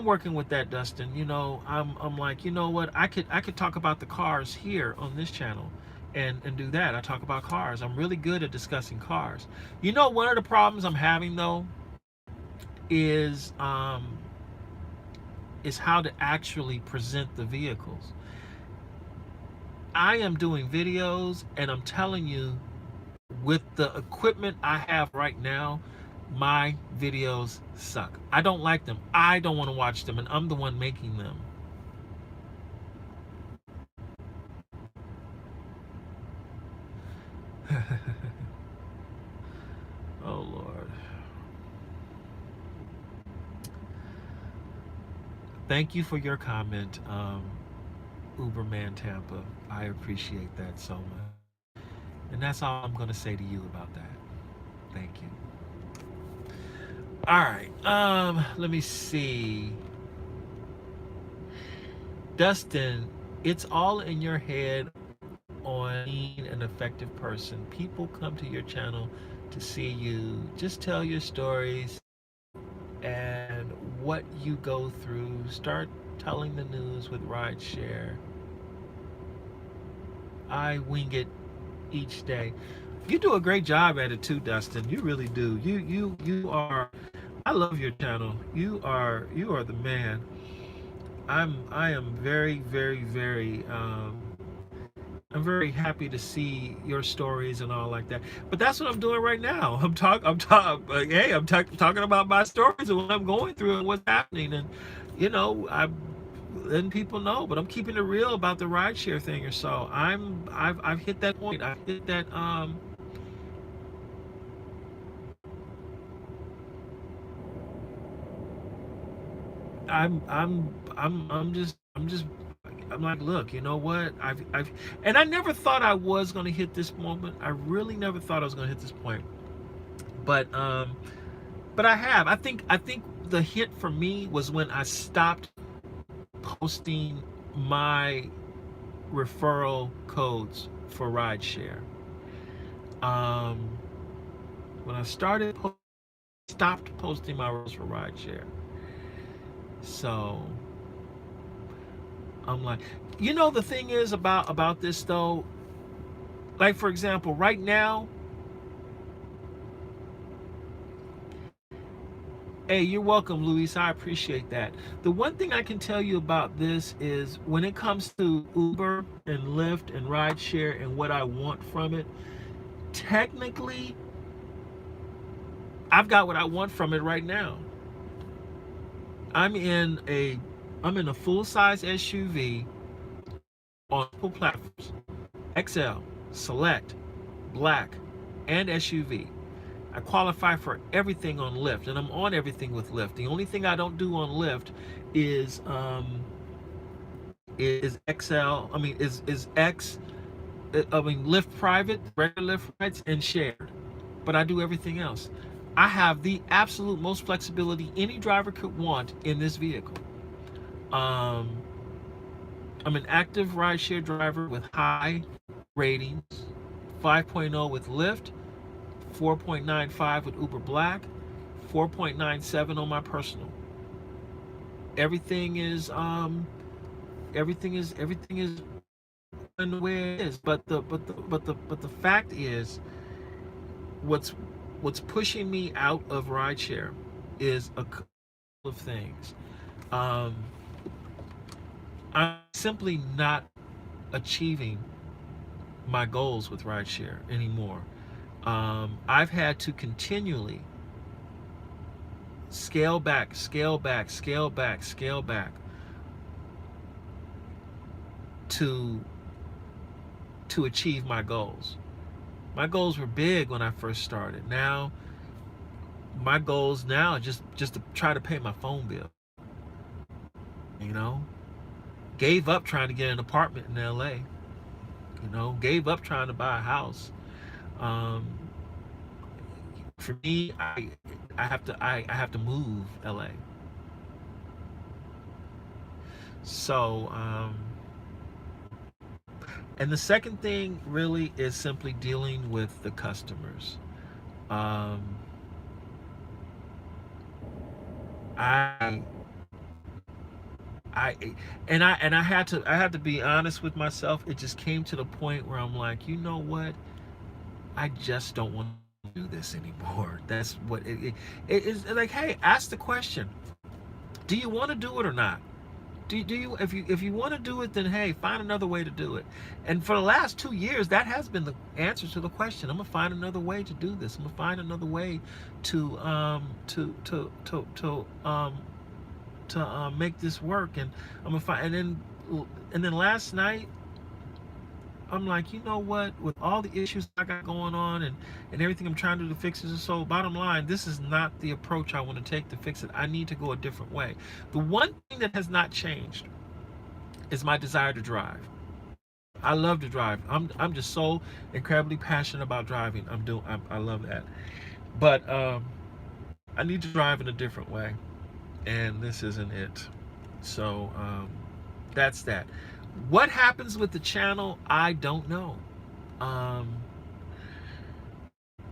working with that, Dustin. I'm like, you know what? I could talk about the cars here on this channel, and do that. I talk about cars. I'm really good at discussing cars. One of the problems I'm having though is how to actually present the vehicles. I am doing videos, and I'm telling you, with the equipment I have right now, my videos suck. I don't like them. I don't want to watch them, and I'm the one making them. Oh Lord. Thank you for your comment, Uberman Tampa. I appreciate that so much. And that's all I'm going to say to you about that. Thank you. All right. Let me see. Dustin, it's all in your head on being an effective person. People come to your channel to see you. Just tell your stories and what you go through. Start telling the news with Rideshare. I wing it each day. You do a great job at it too, Dustin. You really do. You are. I love your channel. You are the man. I am very, very, very I'm very happy to see your stories and all like that. But that's what I'm doing right now. Hey, talking about my stories and what I'm going through and what's happening, and I'm letting people know. But I'm keeping it real about the rideshare thing, or so. I've hit that point. I've hit that. I'm like, look, you know what? And I never thought I was going to hit this moment. I really never thought I was going to hit this point. But I have. I think the hit for me was when I stopped posting my referral codes for rideshare. Um, when I stopped posting my referrals for rideshare. So I'm like, the thing is about this though. Like for example, right now, hey, you're welcome, Luis. I appreciate that. The one thing I can tell you about this is when it comes to Uber and Lyft and rideshare and what I want from it, technically, I've got what I want from it right now. I'm in a full-size SUV on multiple platforms: XL, Select, Black, and SUV. I qualify for everything on Lyft, and I'm on everything with Lyft. The only thing I don't do on Lyft is XL. Is X. Lyft private, regular Lyft rides, and shared. But I do everything else. I have the absolute most flexibility any driver could want in this vehicle. Um, I'm an active rideshare driver with high ratings: 5.0 with Lyft, 4.95 with Uber Black, 4.97 on my personal. Everything is everything is in the way it is. But the fact is, what's pushing me out of rideshare is a couple of things. Um, I'm simply not achieving my goals with rideshare anymore. I've had to continually scale back, scale back, scale back, scale back to achieve my goals. My goals were big when I first started. Now, my goals now are just to try to pay my phone bill. You know, gave up trying to get an apartment in LA. Gave up trying to buy a house. Um, for me, I have to move LA. So, and the second thing really is simply dealing with the customers. Um, I I and I had to be honest with myself. It just came to the point where I'm like, you know what? I just don't want to do this anymore. That's what it is. Like, hey, ask the question: do you want to do it or not? Do you if you want to do it, then hey, find another way to do it. And for the last 2 years, that has been the answer to the question. I'm gonna find another way to do this. I'm gonna find another way to make this work. And I'm gonna find. And then last night, I'm like, you know what? With all the issues I got going on and everything I'm trying to do to fix it, so bottom line, this is not the approach I want to take to fix it. I need to go a different way. The one thing that has not changed is my desire to drive. I love to drive. I'm just so incredibly passionate about driving. I love that. But I need to drive in a different way, and this isn't it. So that's that. What happens with the channel, I don't know. Um,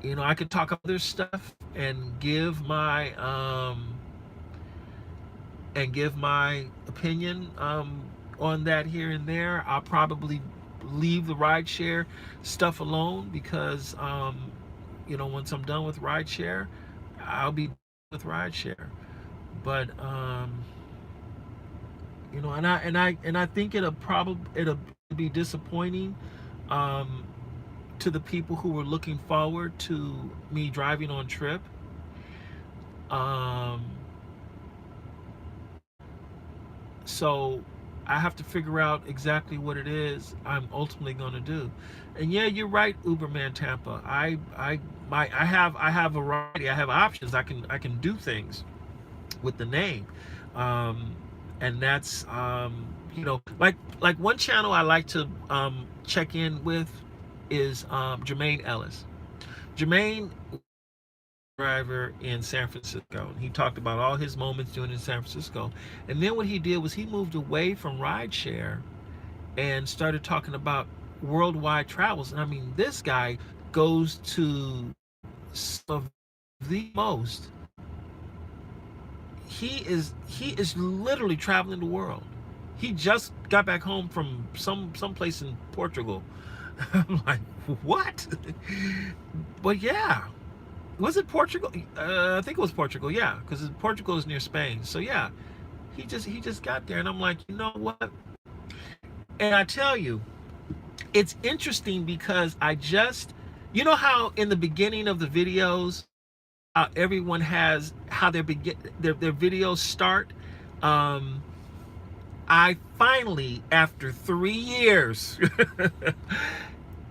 I could talk other stuff and give my opinion on that here and there. I'll probably leave the rideshare stuff alone because once I'm done with rideshare, I'll be done with rideshare. But and I think it'll be disappointing um, to the people who were looking forward to me driving on trip. Um, so I have to figure out exactly what it is I'm ultimately going to do. And yeah, you're right, Uberman Tampa. I have variety. I have options. I can do things with the name, um, and that's like one channel I like to check in with is Jermaine Ellis. Jermaine driver in San Francisco. He talked about all his moments doing in San Francisco. And then what he did was he moved away from rideshare and started talking about worldwide travels. And I mean, this guy goes to some of the most. He is literally traveling the world. He just got back home from someplace in Portugal. I'm like, what? But yeah, was it Portugal? I think it was Portugal. Yeah, because Portugal is near Spain. So yeah, he just got there, and I'm like, you know what? And I tell you, it's interesting because you know how in the beginning of the videos, everyone has how their videos start. Um, I finally, after 3 years,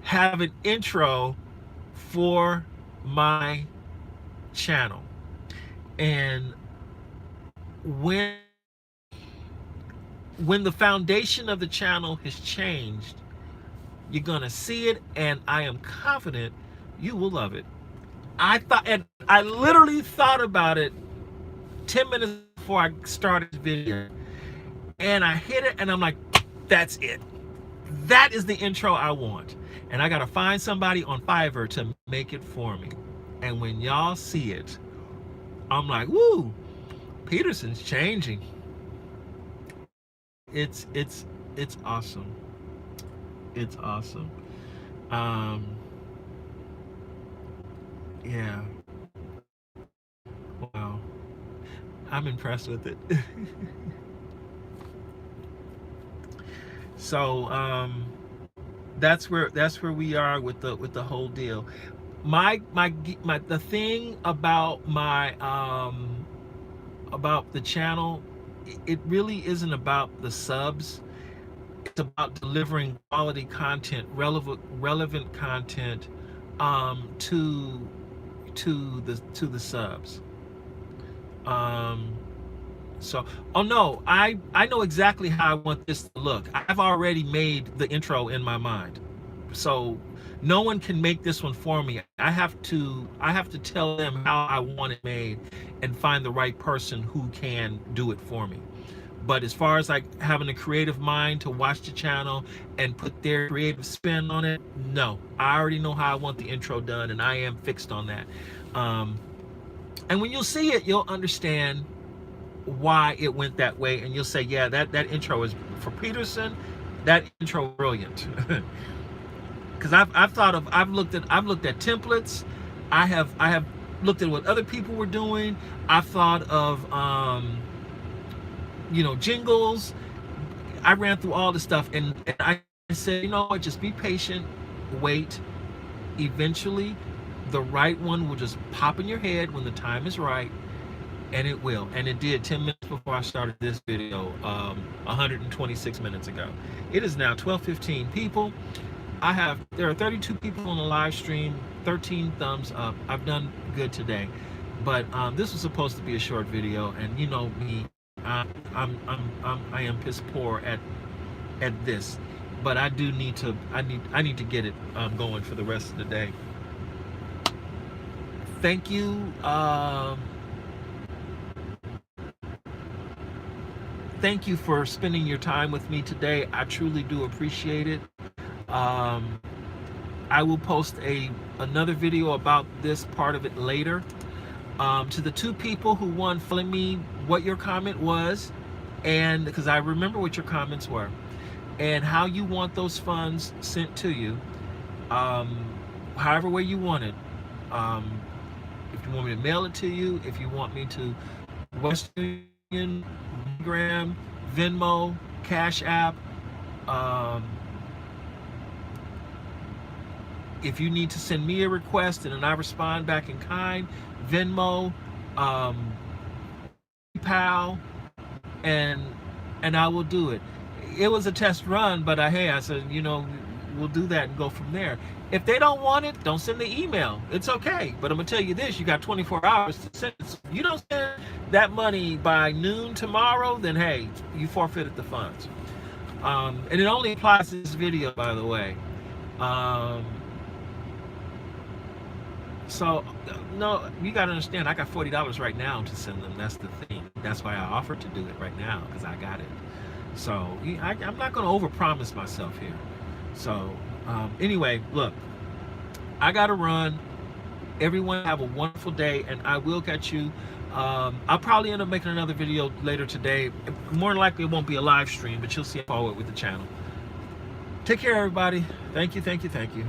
have an intro for my channel. And when the foundation of the channel has changed, you're gonna see it, and I am confident you will love it. I literally thought about it 10 minutes before I started the video, and I hit it, and I'm like, that's it. That is the intro I want. And I gotta find somebody on Fiverr to make it for me. And when y'all see it, I'm like, woo, Peterson's changing. It's awesome. It's awesome. Yeah. Wow. I'm impressed with it. So that's where we are with the whole deal. The thing about about the channel, it really isn't about the subs. It's about delivering quality content, relevant content, to the subs. So, oh no, I know exactly how I want this to look. I've already made the intro in my mind. So no one can make this one for me. I have to tell them how I want it made and find the right person who can do it for me. But as far as like having a creative mind to watch the channel and put their creative spin on it, no. I already know how I want the intro done, and I am fixed on that. And when you'll see it, you'll understand why it went that way, and you'll say, yeah, that intro is for Peterson. That intro brilliant. Because I've looked at templates. I have looked at what other people were doing. I've thought of jingles. I ran through all the stuff, and I said, you know what, just be patient, wait. Eventually the right one will just pop in your head when the time is right, and it will. And it did 10 minutes before I started this video, 126 minutes ago. It is now 12:15. People, there are 32 people on the live stream, 13 thumbs up. I've done good today, but this was supposed to be a short video, and you know me, I am piss poor at this, but I do need to to get it going for the rest of the day. Thank you. Thank you for spending your time with me today. I truly do appreciate it. I will post another video about this part of it later. To the two people who won, telling me what your comment was, and because I remember what your comments were, and how you want those funds sent to you, however way you want it. If you want me to mail it to you, if you want me to Western Union, Instagram, Venmo, Cash App, If you need to send me a request and then I respond back in kind, Venmo, PayPal, and I will do it. It was a test run, but I said, we'll do that and go from there. If they don't want it, don't send the email. It's okay. But I'm gonna tell you this: you got 24 hours to send it. So if you don't send that money by noon tomorrow, then hey, you forfeited the funds. And it only applies to this video, by the way. So, no, you got to understand, I got $40 right now to send them. That's the thing. That's why I offered to do it right now, because I got it. So, I'm not going to overpromise myself here. So, anyway, look, I got to run. Everyone have a wonderful day, and I will catch you. I'll probably end up making another video later today. More than likely, it won't be a live stream, but you'll see it forward with the channel. Take care, everybody. Thank you, thank you, thank you.